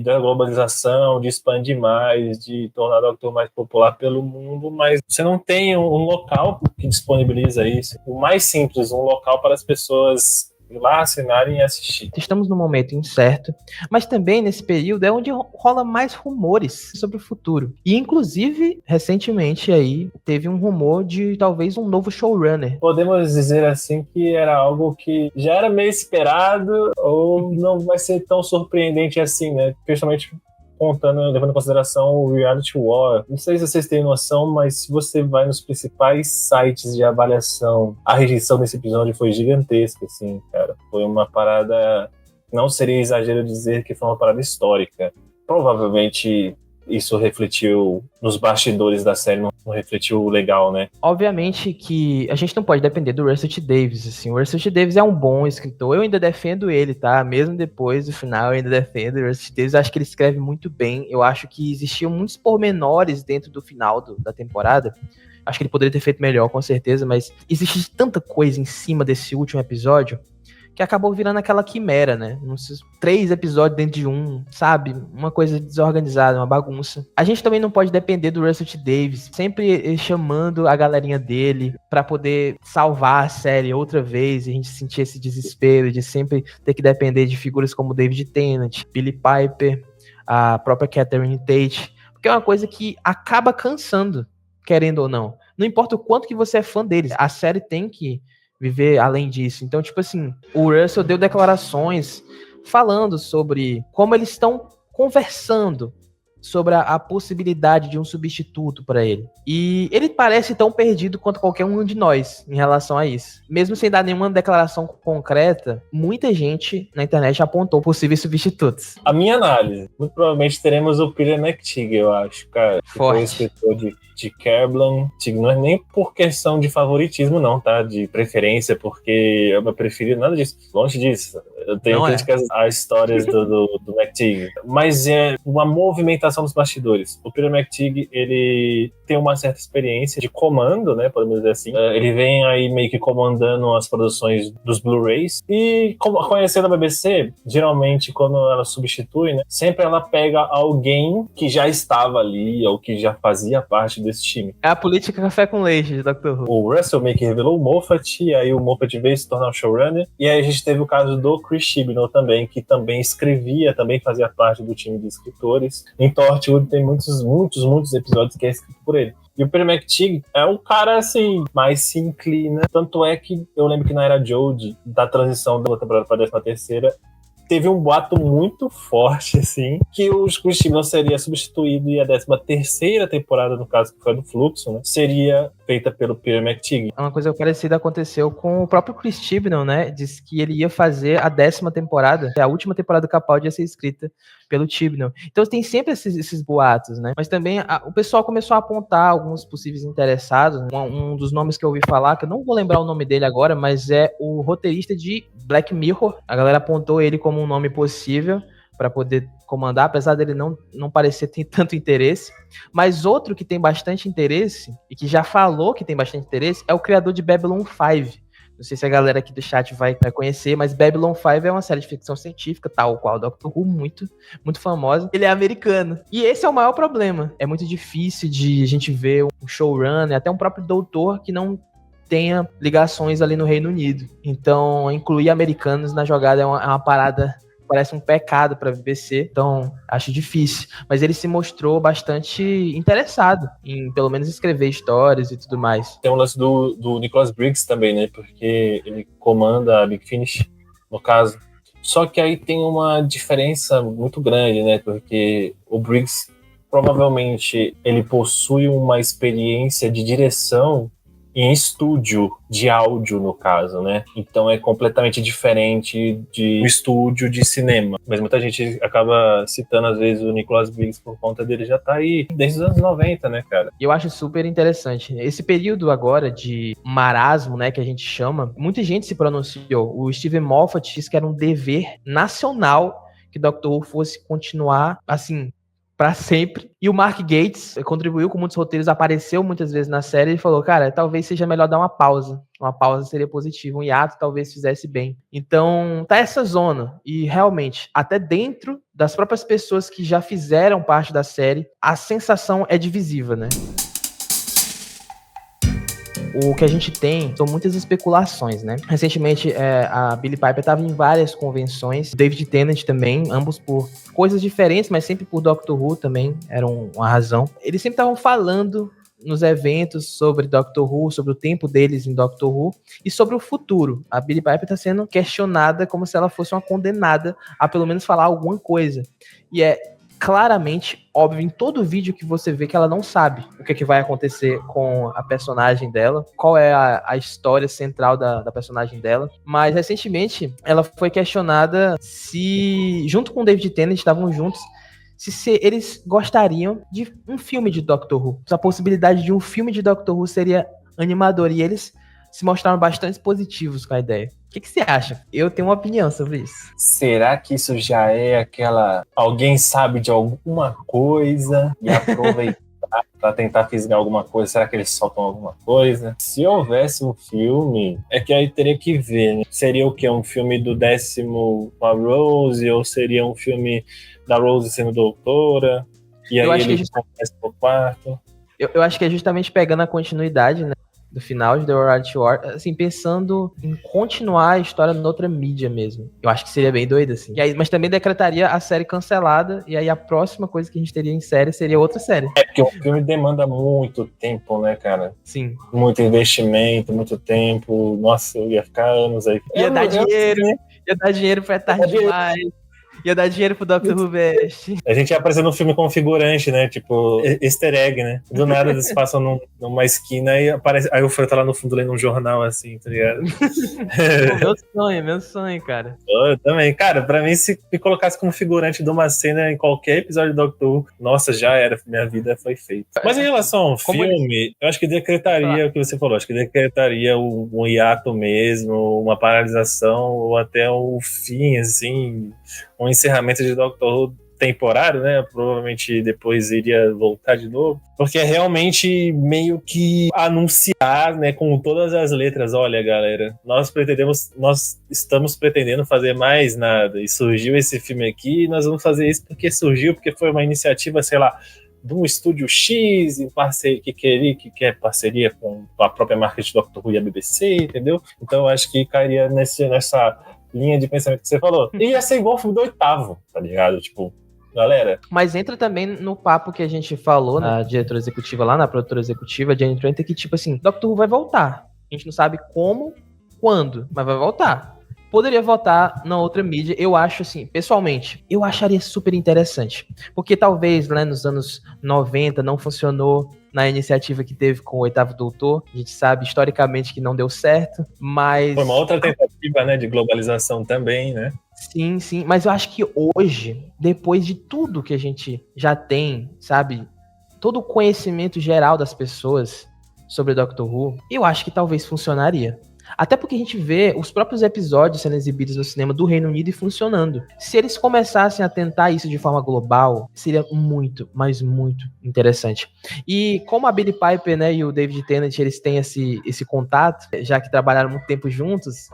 da globalização, de expandir mais, de tornar o Doctor mais popular pelo mundo, mas você não tem um local que disponibiliza isso. O mais simples, um local para as pessoas lá assinarem e assistir. Estamos num momento incerto, mas também nesse período é onde rola mais rumores sobre o futuro. E inclusive, recentemente aí, teve um rumor de talvez um novo showrunner. Podemos dizer assim que era algo que já era meio esperado ou não vai ser tão surpreendente assim, né? Principalmente levando em consideração o Reality War. Não sei se vocês têm noção, mas se você vai nos principais sites de avaliação, a rejeição desse episódio foi gigantesca, assim, cara. Foi uma parada não seria exagero dizer que foi uma parada histórica. Provavelmente isso refletiu nos bastidores da série, não refletiu legal, né? Obviamente que a gente não pode depender do Russell T. Davies, assim, o Russell T. Davies é um bom escritor, eu ainda defendo ele, tá? Mesmo depois do final, eu ainda defendo o Russell T. Davies, acho que ele escreve muito bem, eu acho que existiam muitos pormenores dentro do final da temporada, acho que ele poderia ter feito melhor, com certeza, mas existe tanta coisa em cima desse último episódio que acabou virando aquela quimera, né? Uns 3 episódios dentro de um, sabe? Uma coisa desorganizada, uma bagunça. A gente também não pode depender do Russell T. Davies, sempre chamando a galerinha dele pra poder salvar a série outra vez, e a gente sentir esse desespero de sempre ter que depender de figuras como David Tennant, Billie Piper, a própria Catherine Tate, porque é uma coisa que acaba cansando, querendo ou não. Não importa o quanto que você é fã deles, a série tem que viver além disso. Então, tipo assim, o Russell deu declarações falando sobre como eles estão conversando sobre a possibilidade de um substituto para ele. E ele parece tão perdido quanto qualquer um de nós em relação a isso. Mesmo sem dar nenhuma declaração concreta, muita gente na internet apontou possíveis substitutos. A minha análise, muito provavelmente teremos o Peter McTeague, eu acho, cara. Que foi o escritor de Kerblan. Não é nem por questão de favoritismo, não, tá? De preferência, porque é o meu preferido, nada disso. Longe disso. Eu tenho críticas às histórias do McTeague. Mas é uma movimentação dos bastidores. O Peter McTeague, ele tem uma certa experiência de comando, né? Podemos dizer assim. Ele vem aí meio que comandando as produções dos Blu-rays. E conhecendo a BBC, geralmente quando ela substitui, né? Sempre ela pega alguém que já estava ali ou que já fazia parte desse time. É a política café com leite de Dr. Who. O Russell meio que revelou o Moffat, e aí o Moffat veio se tornar o showrunner. E aí a gente teve o caso do Chris Chibnall também, que também escrevia, também fazia parte do time de escritores. Em Torchwood tem muitos episódios que é escrito por ele. E o Peter McTeague é um cara, assim, mais se inclina. Tanto é que eu lembro que na era Jodie, da transição da temporada para a 13ª, teve um boato muito forte, assim, que o Chris Chibnall seria substituído e a 13ª temporada, no caso, que foi do Fluxo, né, seria feita pelo Peter McTeague. Uma coisa parecida aconteceu com o próprio Chris Chibnall, né? Disse que ele ia fazer a 10ª temporada, a última temporada do Capaldi ia ser escrita pelo Chibnall. Então tem sempre esses boatos, né? Mas também o pessoal começou a apontar alguns possíveis interessados. Um dos nomes que eu ouvi falar, que eu não vou lembrar o nome dele agora, mas é o roteirista de Black Mirror. A galera apontou ele como um nome possível para poder comandar, apesar dele não parecer ter tanto interesse. Mas outro que tem bastante interesse, e que já falou que tem bastante interesse, é o criador de Babylon 5. Não sei se a galera aqui do chat vai conhecer, mas Babylon 5 é uma série de ficção científica, tal qual Doctor Who, muito famosa. Ele é americano. E esse é o maior problema. É muito difícil de a gente ver um showrunner, até um próprio doutor que não tenha ligações ali no Reino Unido. Então, incluir americanos na jogada é uma parada, parece um pecado para a BBC, então acho difícil. Mas ele se mostrou bastante interessado em, pelo menos, escrever histórias e tudo mais. Tem um lance do Nicholas Briggs também, né? Porque ele comanda a Big Finish, no caso. Só que aí tem uma diferença muito grande, né? Porque o Briggs, provavelmente, ele possui uma experiência de direção em estúdio de áudio, no caso, né? Então é completamente diferente de um estúdio de cinema. Mas muita gente acaba citando, às vezes, o Nicholas Briggs por conta dele já tá aí desde os anos 90, né, cara? Eu acho super interessante. Esse período agora de marasmo, né, que a gente chama, muita gente se pronunciou. O Steven Moffat disse que era um dever nacional que Doctor Who fosse continuar, assim, pra sempre. E o Mark Gatiss contribuiu com muitos roteiros, apareceu muitas vezes na série e falou, cara, talvez seja melhor dar uma pausa. Uma pausa seria positiva, um hiato talvez fizesse bem. Então, tá essa zona. E realmente, até dentro das próprias pessoas que já fizeram parte da série, a sensação é divisiva, né? O que a gente tem são muitas especulações, né? Recentemente, a Billie Piper estava em várias convenções, David Tennant também, ambos por coisas diferentes, mas sempre por Doctor Who também, era uma razão. Eles sempre estavam falando nos eventos sobre Doctor Who, sobre o tempo deles em Doctor Who e sobre o futuro. A Billie Piper está sendo questionada como se ela fosse uma condenada a pelo menos falar alguma coisa. E claramente óbvio em todo vídeo que você vê que ela não sabe o que vai acontecer com a personagem dela, qual é a história central da personagem dela. Mas recentemente ela foi questionada se, junto com o David Tennant, estavam juntos, se eles gostariam de um filme de Doctor Who. Se a possibilidade de um filme de Doctor Who seria animador, e eles se mostraram bastante positivos com a ideia. O que você acha? Eu tenho uma opinião sobre isso. Será que isso já é aquela... Alguém sabe de alguma coisa e aproveitar para tentar fisgar alguma coisa? Será que eles soltam alguma coisa? Se houvesse um filme, é que aí teria que ver, né? Seria o quê? Um filme do 10º com a Rose? Ou seria um filme da Rose sendo doutora? E aí ele começa pro quarto? Eu acho que é justamente pegando a continuidade, né, do final de The Variety War, assim, pensando em continuar a história noutra mídia mesmo. Eu acho que seria bem doido, assim. E aí, mas também decretaria a série cancelada, e aí a próxima coisa que a gente teria em série seria outra série. É, porque o filme demanda muito tempo, né, cara? Sim. Muito investimento, muito tempo. Nossa, eu ia ficar anos aí. Ia dar dinheiro pra tarde demais. Ia dar dinheiro pro Dr. Who Best. A gente ia aparecer no filme configurante, né? Tipo, easter egg, né? Do nada eles passam numa esquina e aparece. Aí o Fran tá lá no fundo lendo um jornal, assim, tá ligado? Pô, meu sonho, cara. Eu também. Cara, pra mim, se me colocasse como figurante de uma cena em qualquer episódio do Doctor Who, nossa, já era. Minha vida foi feita. Mas em relação ao filme, eu acho que decretaria o que você falou. Acho que decretaria um hiato mesmo, uma paralisação, ou até o fim, assim, um encerramento de Doctor Who temporário, né? Provavelmente depois iria voltar de novo, porque é realmente meio que anunciar, né, com todas as letras, olha, galera, nós estamos pretendendo fazer mais nada, e surgiu esse filme aqui, e nós vamos fazer isso porque surgiu, porque foi uma iniciativa, sei lá, de um estúdio X em parceria, que quer parceria com a própria marca de Doctor Who e a BBC, entendeu? Então eu acho que cairia nessa linha de pensamento que você falou. E ia ser igual o filme do 8º, tá ligado? Tipo, galera. Mas entra também no papo que a gente falou na diretora executiva, lá na produtora executiva, Jane Tranter, que tipo assim, Doctor Who vai voltar. A gente não sabe como, quando, mas vai voltar. Poderia voltar na outra mídia, eu acho assim, pessoalmente, eu acharia super interessante. Porque talvez, né, nos anos 90 não funcionou na iniciativa que teve com o 8º Doutor. A gente sabe historicamente que não deu certo, mas... Foi uma outra tentativa, né, de globalização também, né? Sim, sim, mas eu acho que hoje, depois de tudo que a gente já tem, sabe, todo o conhecimento geral das pessoas sobre Doctor Who, eu acho que talvez funcionaria. Até porque a gente vê os próprios episódios sendo exibidos no cinema do Reino Unido e funcionando. Se eles começassem a tentar isso de forma global, seria muito, mas muito interessante. E como a Billie Piper, né, e o David Tennant, eles têm esse contato, já que trabalharam muito tempo juntos,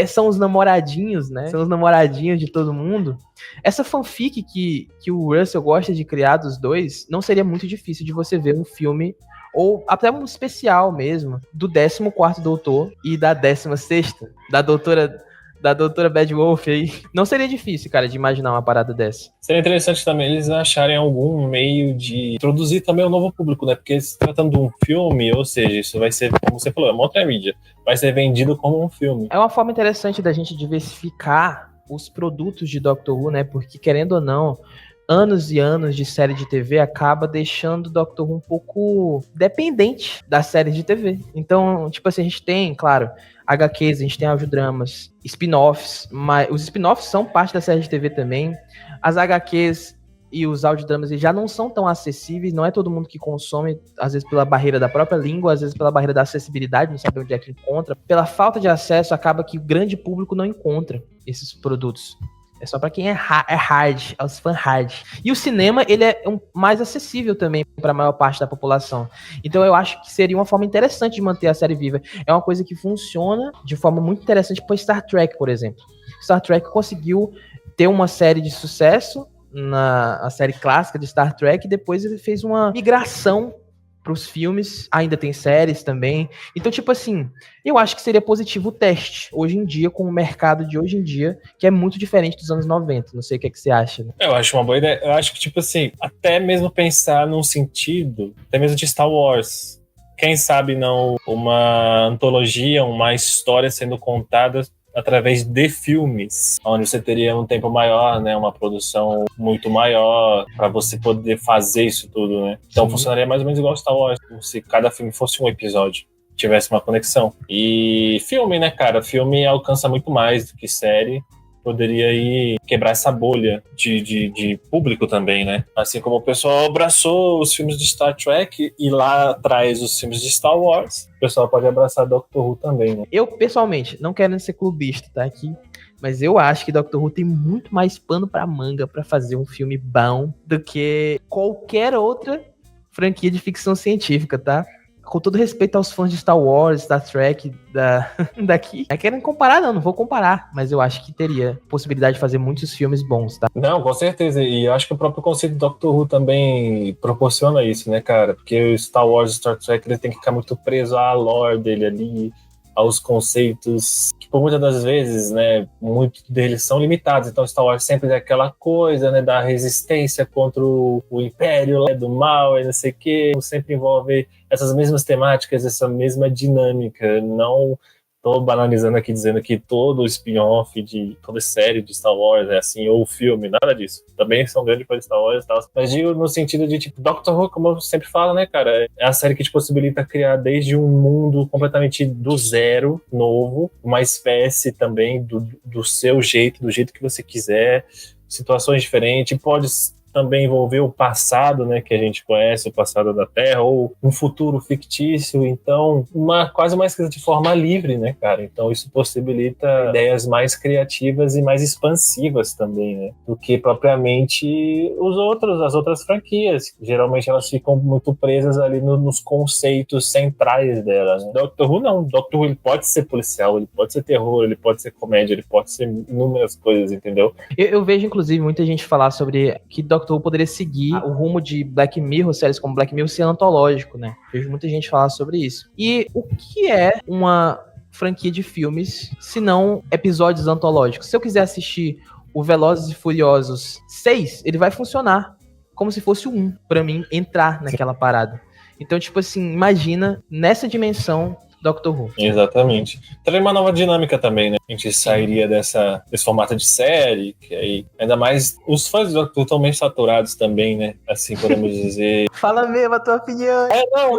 são os namoradinhos, né? São os namoradinhos de todo mundo. Essa fanfic que o Russell gosta de criar dos dois, não seria muito difícil de você ver um filme ou até um especial mesmo, do 14º Doutor e da 16ª, da doutora Bad Wolf aí. Não seria difícil, cara, de imaginar uma parada dessa. Seria interessante também eles acharem algum meio de introduzir também um novo público, né? Porque se tratando de um filme, ou seja, isso vai ser, como você falou, é uma outra mídia, vai ser vendido como um filme. É uma forma interessante da gente diversificar os produtos de Doctor Who, né? Porque, querendo ou não, anos e anos de série de TV acaba deixando o Doctor Who um pouco dependente das séries de TV. Então, tipo assim, a gente tem, claro, HQs, a gente tem audiodramas, spin-offs, mas os spin-offs são parte da série de TV também. As HQs e os audiodramas já não são tão acessíveis, não é todo mundo que consome, às vezes pela barreira da própria língua, às vezes pela barreira da acessibilidade, não sabe onde é que encontra. Pela falta de acesso, acaba que o grande público não encontra esses produtos. É só pra quem é hard, é os fãs hard. E o cinema, ele é mais acessível também pra maior parte da população. Então eu acho que seria uma forma interessante de manter a série viva. É uma coisa que funciona de forma muito interessante para Star Trek, por exemplo. Star Trek conseguiu ter uma série de sucesso na série clássica de Star Trek, e depois ele fez uma migração para os filmes, ainda tem séries também. Então, tipo assim, eu acho que seria positivo o teste, hoje em dia, com o mercado de hoje em dia, que é muito diferente dos anos 90. Não sei o que você acha, né? Eu acho uma boa ideia. Eu acho que, tipo assim, até mesmo pensar num sentido, até mesmo de Star Wars. Quem sabe não uma antologia, uma história sendo contada através de filmes, onde você teria um tempo maior, né, uma produção muito maior para você poder fazer isso tudo, né? Então funcionaria mais ou menos igual Star Wars, se cada filme fosse um episódio, tivesse uma conexão. E filme, né, cara? Filme alcança muito mais do que série. Poderia aí quebrar essa bolha de público também, né? Assim como o pessoal abraçou os filmes de Star Trek e lá atrás os filmes de Star Wars, o pessoal pode abraçar Doctor Who também, né? Eu, pessoalmente, não quero ser clubista, tá aqui, mas eu acho que Doctor Who tem muito mais pano pra manga pra fazer um filme bom do que qualquer outra franquia de ficção científica, tá? Com todo respeito aos fãs de Star Wars, Star Trek, daqui. Não querem comparar, não vou comparar. Mas eu acho que teria possibilidade de fazer muitos filmes bons, tá? Não, com certeza. E eu acho que o próprio conceito do Doctor Who também proporciona isso, né, cara? Porque o Star Wars e Star Trek, ele tem que ficar muito preso à lore dele ali, aos conceitos que, por muitas das vezes, né, muitos deles são limitados. Então, Star Wars sempre é aquela coisa, né, da resistência contra o Império, né, do mal e não sei o quê. Sempre envolve essas mesmas temáticas, essa mesma dinâmica. Não tô banalizando aqui, dizendo que todo spin-off de toda série de Star Wars é assim, ou filme, nada disso. Também são grandes fãs de Star Wars e tal. Mas digo no sentido de, tipo, Doctor Who, como eu sempre falo, né, cara? É a série que te possibilita criar desde um mundo completamente do zero, novo, uma espécie também do seu jeito, do jeito que você quiser, situações diferentes, pode também envolver o passado, né, que a gente conhece, o passado da Terra, ou um futuro fictício. Então, quase uma escrita de forma livre, né, cara? Então, isso possibilita ideias mais criativas e mais expansivas também, né, do que propriamente as outras franquias. Geralmente, elas ficam muito presas ali nos conceitos centrais dela, né? Doctor Who, não. Doctor Who, ele pode ser policial, ele pode ser terror, ele pode ser comédia, ele pode ser inúmeras coisas, entendeu? Eu vejo, inclusive, muita gente falar sobre que Doctor Who poderia seguir o rumo de Black Mirror, séries como Black Mirror, ser antológico, né? Vejo muita gente falar sobre isso. E o que é uma franquia de filmes, se não episódios antológicos? Se eu quiser assistir o Velozes e Furiosos 6, ele vai funcionar como se fosse o 1, pra mim entrar naquela parada. Então, tipo assim, imagina nessa dimensão Doctor Who. Exatamente. Traria uma nova dinâmica também, né? A gente sairia desse formato de série, que aí, ainda mais, os fãs do Doctor Who estão meio saturados também, né? Assim, podemos dizer. Fala mesmo a tua opinião.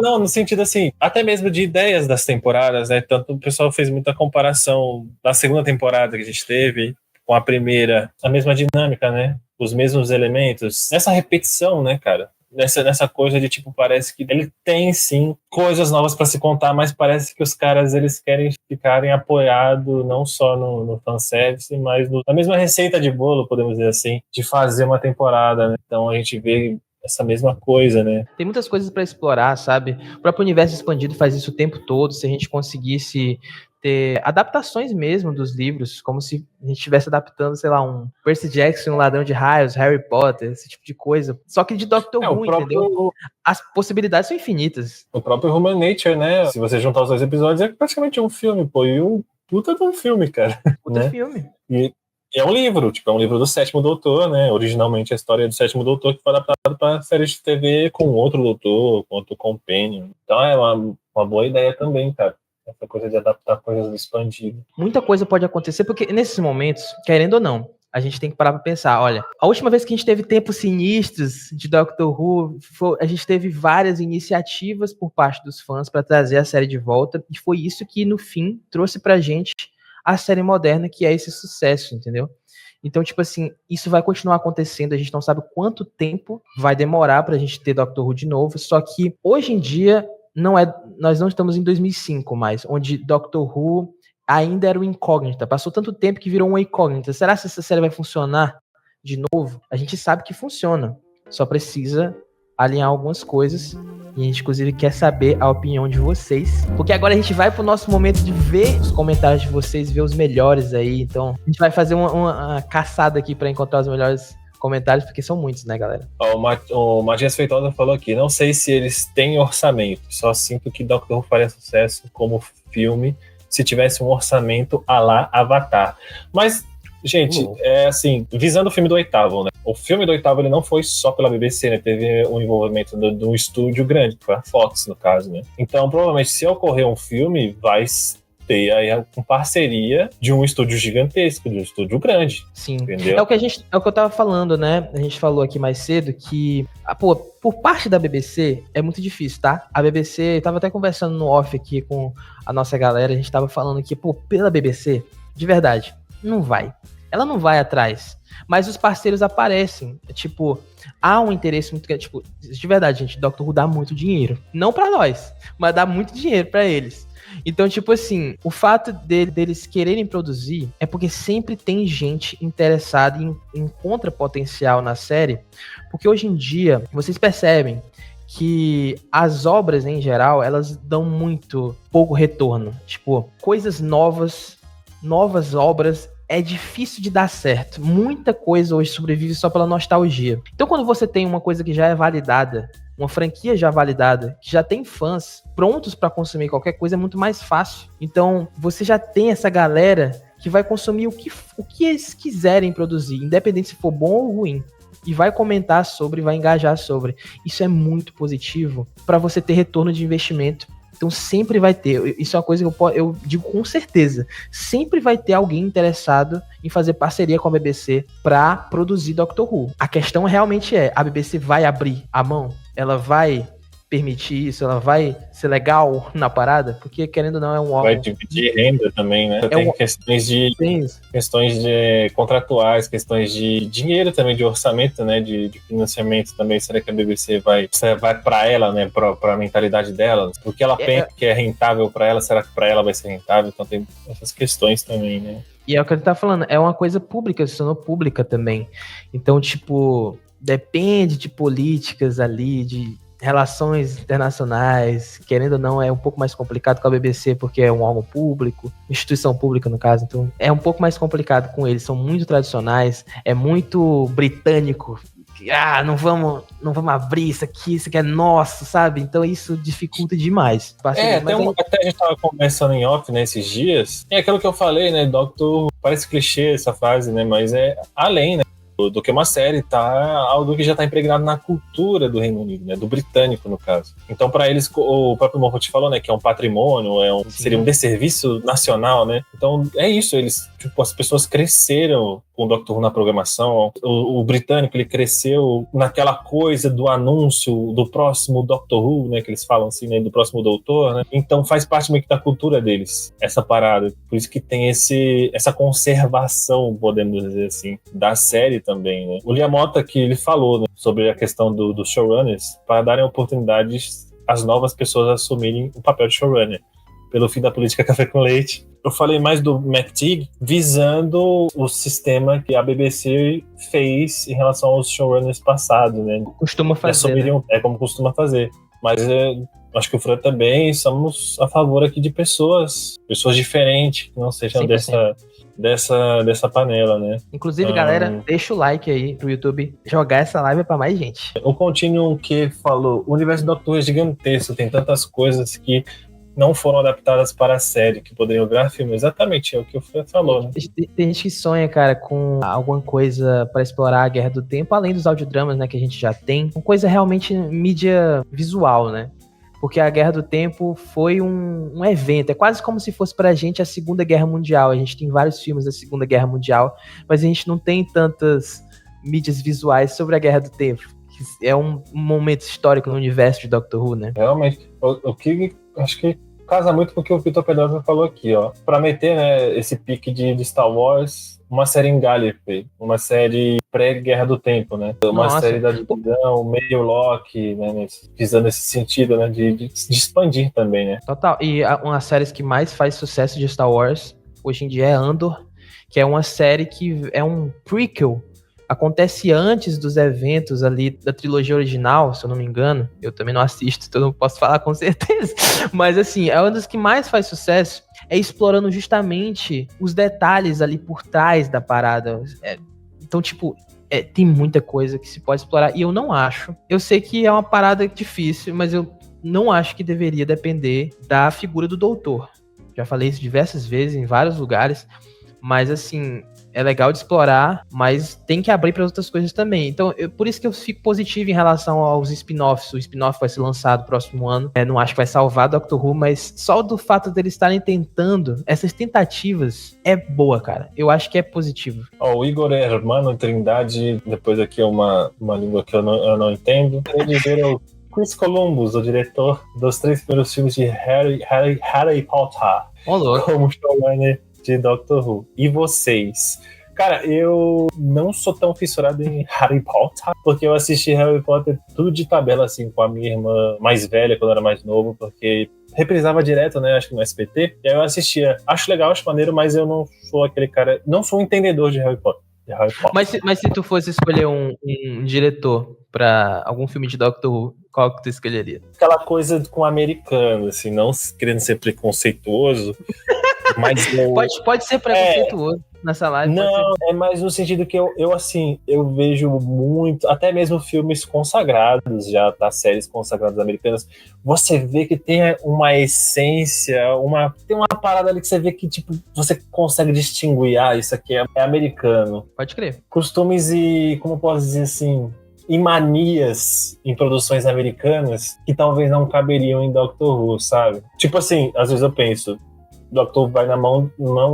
Não, no sentido assim, até mesmo de ideias das temporadas, né? Tanto o pessoal fez muita comparação da segunda temporada que a gente teve com a primeira, a mesma dinâmica, né? Os mesmos elementos. Essa repetição, né, cara? Nessa coisa de, tipo, parece que ele tem, sim, coisas novas pra se contar, mas parece que os caras, eles querem ficarem apoiados não só no fanservice, mas na mesma receita de bolo, podemos dizer assim, de fazer uma temporada, né? Então a gente vê essa mesma coisa, né? Tem muitas coisas pra explorar, sabe? O próprio universo expandido faz isso o tempo todo. Se a gente conseguisse ter adaptações mesmo dos livros, como se a gente estivesse adaptando, sei lá, um Percy Jackson, um Ladrão de Raios, Harry Potter, esse tipo de coisa. Só que de Doctor Who, entendeu? As possibilidades são infinitas. O próprio Human Nature, né? Se você juntar os dois episódios, é praticamente um filme, pô. E um puta de um filme, cara. Puta né? filme. E é um livro, tipo, é um livro do Sétimo Doutor, né? Originalmente a história do Sétimo Doutor, que foi adaptado para série de TV com outro doutor, com outro companion. Então é uma boa ideia também, cara. Essa coisa de adaptar coisas expandidas. Muita coisa pode acontecer, porque nesses momentos, querendo ou não, a gente tem que parar pra pensar, olha, a última vez que a gente teve tempos sinistros de Doctor Who, a gente teve várias iniciativas por parte dos fãs para trazer a série de volta, e foi isso que, no fim, trouxe pra gente a série moderna, que é esse sucesso, entendeu? Então, tipo assim, isso vai continuar acontecendo, a gente não sabe quanto tempo vai demorar pra gente ter Doctor Who de novo, só que, hoje em dia, nós não estamos em 2005 mais, onde Doctor Who ainda era uma incógnita. Passou tanto tempo que virou uma incógnita. Será que essa série vai funcionar de novo? A gente sabe que funciona. Só precisa alinhar algumas coisas. E a gente, inclusive, quer saber a opinião de vocês. Porque agora a gente vai pro nosso momento de ver os comentários de vocês, ver os melhores aí. Então, a gente vai fazer uma caçada aqui para encontrar os melhores comentários, porque são muitos, né, galera? O Matias Feitosa falou aqui, não sei se eles têm orçamento, só sinto que Doctor Who faria sucesso como filme se tivesse um orçamento à la Avatar. Mas, gente, é assim, visando o filme do oitavo, né? O filme do oitavo, ele não foi só pela BBC, né? Teve um envolvimento de um estúdio grande, que foi a Fox, no caso, né? Então, provavelmente, se ocorrer um filme, vai ter aí com parceria de um estúdio gigantesco, de um estúdio grande. Sim. Entendeu? É o que eu tava falando, né? A gente falou aqui mais cedo que, por parte da BBC é muito difícil, tá? A BBC, tava até conversando no off aqui com a nossa galera, a gente tava falando que, pela BBC, de verdade, não vai. Ela não vai atrás. Mas os parceiros aparecem. Tipo, há um interesse muito grande. Tipo, de verdade, gente, Doctor Who dá muito dinheiro. Não pra nós, mas dá muito dinheiro pra eles. Então, tipo assim, o fato deles quererem produzir é porque sempre tem gente interessada e encontra potencial na série. Porque hoje em dia, vocês percebem que as obras, em geral, elas dão muito pouco retorno. Tipo, coisas novas obras, é difícil de dar certo. Muita coisa hoje sobrevive só pela nostalgia. Então, quando você tem uma coisa que já é validada, uma franquia já validada, que já tem fãs prontos para consumir qualquer coisa, é muito mais fácil. Então, você já tem essa galera que vai consumir o que eles quiserem produzir, independente se for bom ou ruim. E vai comentar sobre, vai engajar sobre. Isso é muito positivo para você ter retorno de investimento. Então sempre vai ter, isso é uma coisa que eu digo com certeza, sempre vai ter alguém interessado em fazer parceria com a BBC para produzir Doctor Who. A questão realmente é, a BBC vai abrir a mão? Ela vai permitir isso? Ela vai ser legal na parada? Porque, querendo ou não, é um órgão... Vai dividir renda também, né? Tem questões de contratuais, questões de dinheiro também, de orçamento, né? De financiamento também. Será que a BBC vai para ela, né? Para a mentalidade dela? Porque ela pensa que é rentável para ela, será que para ela vai ser rentável? Então tem essas questões também, né? E é o que ele tá falando, é uma coisa pública, se tornou pública também. Então, tipo, depende de políticas ali, de relações internacionais, querendo ou não, é um pouco mais complicado com a BBC, porque é um órgão público, instituição pública no caso, então é um pouco mais complicado com eles, são muito tradicionais, é muito britânico, não vamos abrir isso aqui é nosso, sabe? Então isso dificulta demais. Até a gente tava conversando em off, né, esses dias, é aquilo que eu falei, né, Doctor, parece clichê essa frase, né, mas é além, né, do que uma série, algo que já está impregnado na cultura do Reino Unido, né, do britânico, no caso. Então, para eles, o próprio Morford falou, né, que é um patrimônio, seria um desserviço nacional, né? Então, é isso, as pessoas cresceram com o Doctor Who na programação. O britânico, ele cresceu naquela coisa do anúncio do próximo Doctor Who, né, que eles falam assim, né, do próximo doutor, né? Então, faz parte meio que da cultura deles, essa parada. Por isso que tem essa conservação, podemos dizer assim, da série também, né? O Liamota, que ele falou, né, sobre a questão dos showrunners, para darem oportunidades às novas pessoas assumirem o papel de showrunner, pelo fim da política café com leite. Eu falei mais do McTeague visando o sistema que a BBC fez em relação aos showrunners passados, né? Costuma fazer, né? É como costuma fazer. Mas acho que o Fran também somos a favor aqui de pessoas diferentes, que não sejam dessa panela, né? Inclusive, galera, deixa o like aí pro YouTube jogar essa live pra mais gente. O Continuum que falou, o universo do Doctor é gigantesco, tem tantas coisas que não foram adaptadas para a série, que poderiam virar filme. Exatamente, é o que o Fran falou, né? Tem gente que sonha, cara, com alguma coisa para explorar a Guerra do Tempo, além dos audiodramas, né, que a gente já tem. Uma coisa realmente mídia visual, né? Porque a Guerra do Tempo foi um evento, é quase como se fosse pra gente a Segunda Guerra Mundial. A gente tem vários filmes da Segunda Guerra Mundial, mas a gente não tem tantas mídias visuais sobre a Guerra do Tempo. É um momento histórico no universo de Doctor Who, né? Realmente, o que acho que casa muito com o que o Vitor Pedrosa falou aqui, ó. Pra meter, né, esse pique de Star Wars, uma série em Gallifrey, uma série pré-Guerra do Tempo, né? Uma série da divisão, meio Loki, né? Visando esse sentido, né? De expandir também, né? Total. E uma das séries que mais faz sucesso de Star Wars hoje em dia é Andor, que é uma série que é um prequel. Acontece antes dos eventos ali da trilogia original, se eu não me engano. Eu também não assisto, então não posso falar com certeza. Mas assim, é uma das que mais faz sucesso, é explorando justamente os detalhes ali por trás da parada. Então, tipo, tem muita coisa que se pode explorar. E eu não acho. Eu sei que é uma parada difícil, mas eu não acho que deveria depender da figura do doutor. Já falei isso diversas vezes, em vários lugares. Mas assim, é legal de explorar, mas tem que abrir para outras coisas também. Então, por isso que eu fico positivo em relação aos spin-offs. O spin-off vai ser lançado próximo ano. Não acho que vai salvar Doctor Who, mas só do fato deles estarem tentando, essas tentativas é boa, cara. Eu acho que é positivo. O Igor Hermano Trindade, depois aqui é uma língua que eu não entendo. Ele dizer o Chris Columbus, o diretor dos 3 primeiros filmes de Harry Potter, como showrunner de Doctor Who. E vocês? Cara, eu não sou tão fissurado em Harry Potter, porque eu assisti Harry Potter tudo de tabela, assim, com a minha irmã mais velha, quando eu era mais novo, porque reprisava direto, né, acho que no SBT, e aí eu assistia. Acho legal, acho maneiro, mas eu não sou aquele cara, não sou um entendedor de Harry Potter. Mas se tu fosse escolher um diretor pra algum filme de Doctor Who, qual que tu escolheria? Aquela coisa com americano, assim, não querendo ser preconceituoso, mas... Pode ser preconceituoso nessa live. Não, é mais no sentido que eu vejo muito, até mesmo filmes consagrados já, das séries consagradas americanas, você vê que tem uma essência, tem uma parada ali que você vê que, tipo, você consegue distinguir, isso aqui é americano. Pode crer. Costumes e, como posso dizer assim, e manias em produções americanas que talvez não caberiam em Doctor Who, sabe? Tipo assim, às vezes eu penso, Doctor Who vai na mão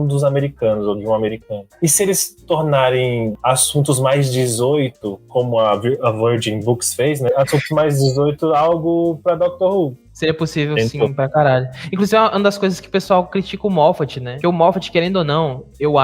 dos americanos, ou de um americano. E se eles tornarem assuntos mais 18, como a Virgin Books fez, né? Assuntos mais 18, algo pra Doctor Who. Seria possível, sim, pra caralho. Inclusive, é uma das coisas que o pessoal critica o Moffat, né? Porque o Moffat, querendo ou não, eu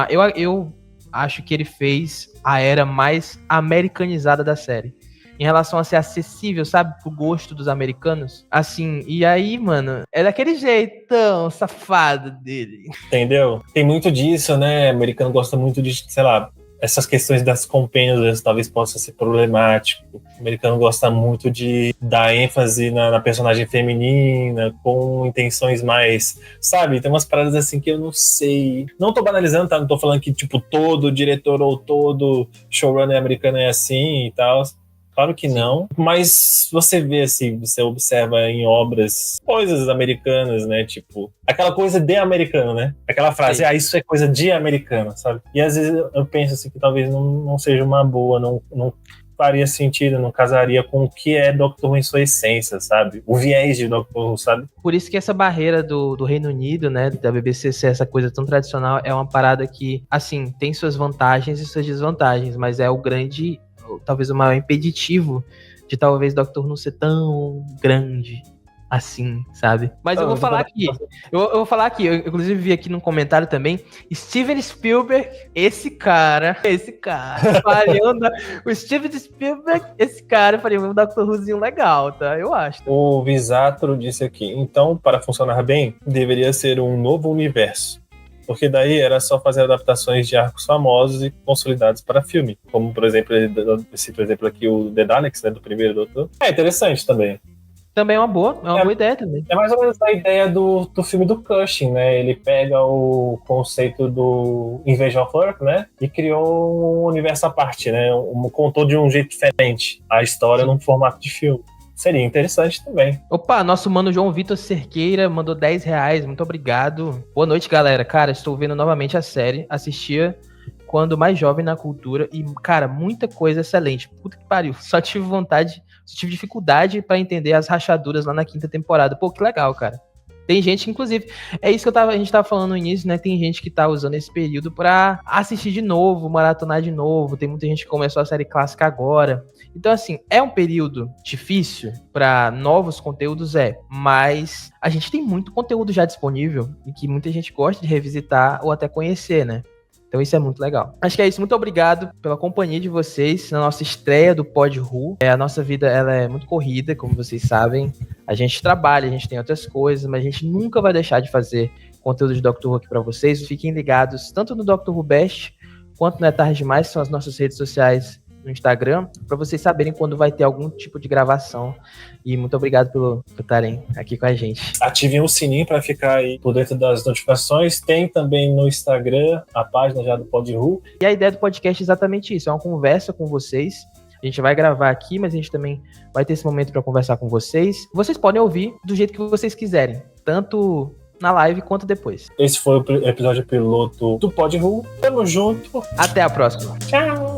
acho que ele fez a era mais americanizada da série. Em relação a ser acessível, sabe? Pro gosto dos americanos. Assim, e aí, mano, é daquele jeitão safado dele. Entendeu? Tem muito disso, né? O americano gosta muito de, sei lá, essas questões das companions talvez possa ser problemático. O americano gosta muito de dar ênfase na personagem feminina, com intenções mais, sabe? Tem umas paradas assim que eu não sei. Não tô banalizando, tá? Não tô falando que, tipo, todo diretor ou todo showrunner americano é assim e tal. Claro que não, mas você vê assim, você observa em obras coisas americanas, né, tipo, aquela coisa de americano, né, aquela frase, isso é coisa de americano, sabe, e às vezes eu penso assim que talvez não seja uma boa, não faria sentido, não casaria com o que é Doctor Who em sua essência, sabe, o viés de Doctor Who, sabe. Por isso que essa barreira do Reino Unido, né, da BBC ser essa coisa tão tradicional, é uma parada que, assim, tem suas vantagens e suas desvantagens, mas é o grande... talvez o maior impeditivo de talvez Doctor Who não ser tão grande assim, sabe? Mas eu vou falar aqui. Eu vou falar aqui. Eu, inclusive, vi aqui num comentário também. Steven Spielberg, esse cara faria o Steven Spielberg, esse cara faria um Doctor Whozinho legal, tá? Eu acho. O Visatro disse aqui, então, para funcionar bem, deveria ser um novo universo. Porque daí era só fazer adaptações de arcos famosos e consolidados para filme. Como, por exemplo, aqui o The Daleks, né, do primeiro Doutor. É interessante também. Também é uma boa ideia também. É mais ou menos a ideia do filme do Cushing, né? Ele pega o conceito do Invasion of Earth, né? E criou um universo à parte, né? Contou de um jeito diferente a história num formato de filme. Seria interessante também. Opa, nosso mano João Vitor Cerqueira mandou R$10. Muito obrigado. Boa noite, galera. Cara, estou vendo novamente a série. Assistia quando mais jovem na cultura. E, cara, muita coisa excelente. Puta que pariu. Só tive dificuldade pra entender as rachaduras lá na 5ª temporada. Pô, que legal, cara. Tem gente, inclusive, é isso que a gente tava falando no início, né? Tem gente que tá usando esse período pra assistir de novo, maratonar de novo. Tem muita gente que começou a série clássica agora. Então, assim, é um período difícil para novos conteúdos, mas a gente tem muito conteúdo já disponível e que muita gente gosta de revisitar ou até conhecer, né? Então isso é muito legal. Acho que é isso. Muito obrigado pela companhia de vocês na nossa estreia do Pod Who. A nossa vida ela é muito corrida, como vocês sabem. A gente trabalha, a gente tem outras coisas, mas a gente nunca vai deixar de fazer conteúdo de Doctor Who aqui para vocês. Fiquem ligados tanto no Doctor Who Best quanto no É Tarde Demais, que são as nossas redes sociais no Instagram, para vocês saberem quando vai ter algum tipo de gravação. E muito obrigado por estarem aqui com a gente. Ativem o sininho para ficar aí por dentro das notificações. Tem também no Instagram a página já do Pod Who. E a ideia do podcast é exatamente isso, é uma conversa com vocês. A gente vai gravar aqui, mas a gente também vai ter esse momento para conversar com vocês. Vocês podem ouvir do jeito que vocês quiserem, tanto na live quanto depois. Esse foi o episódio piloto do Pod Ru. Tamo junto. Até a próxima. Tchau.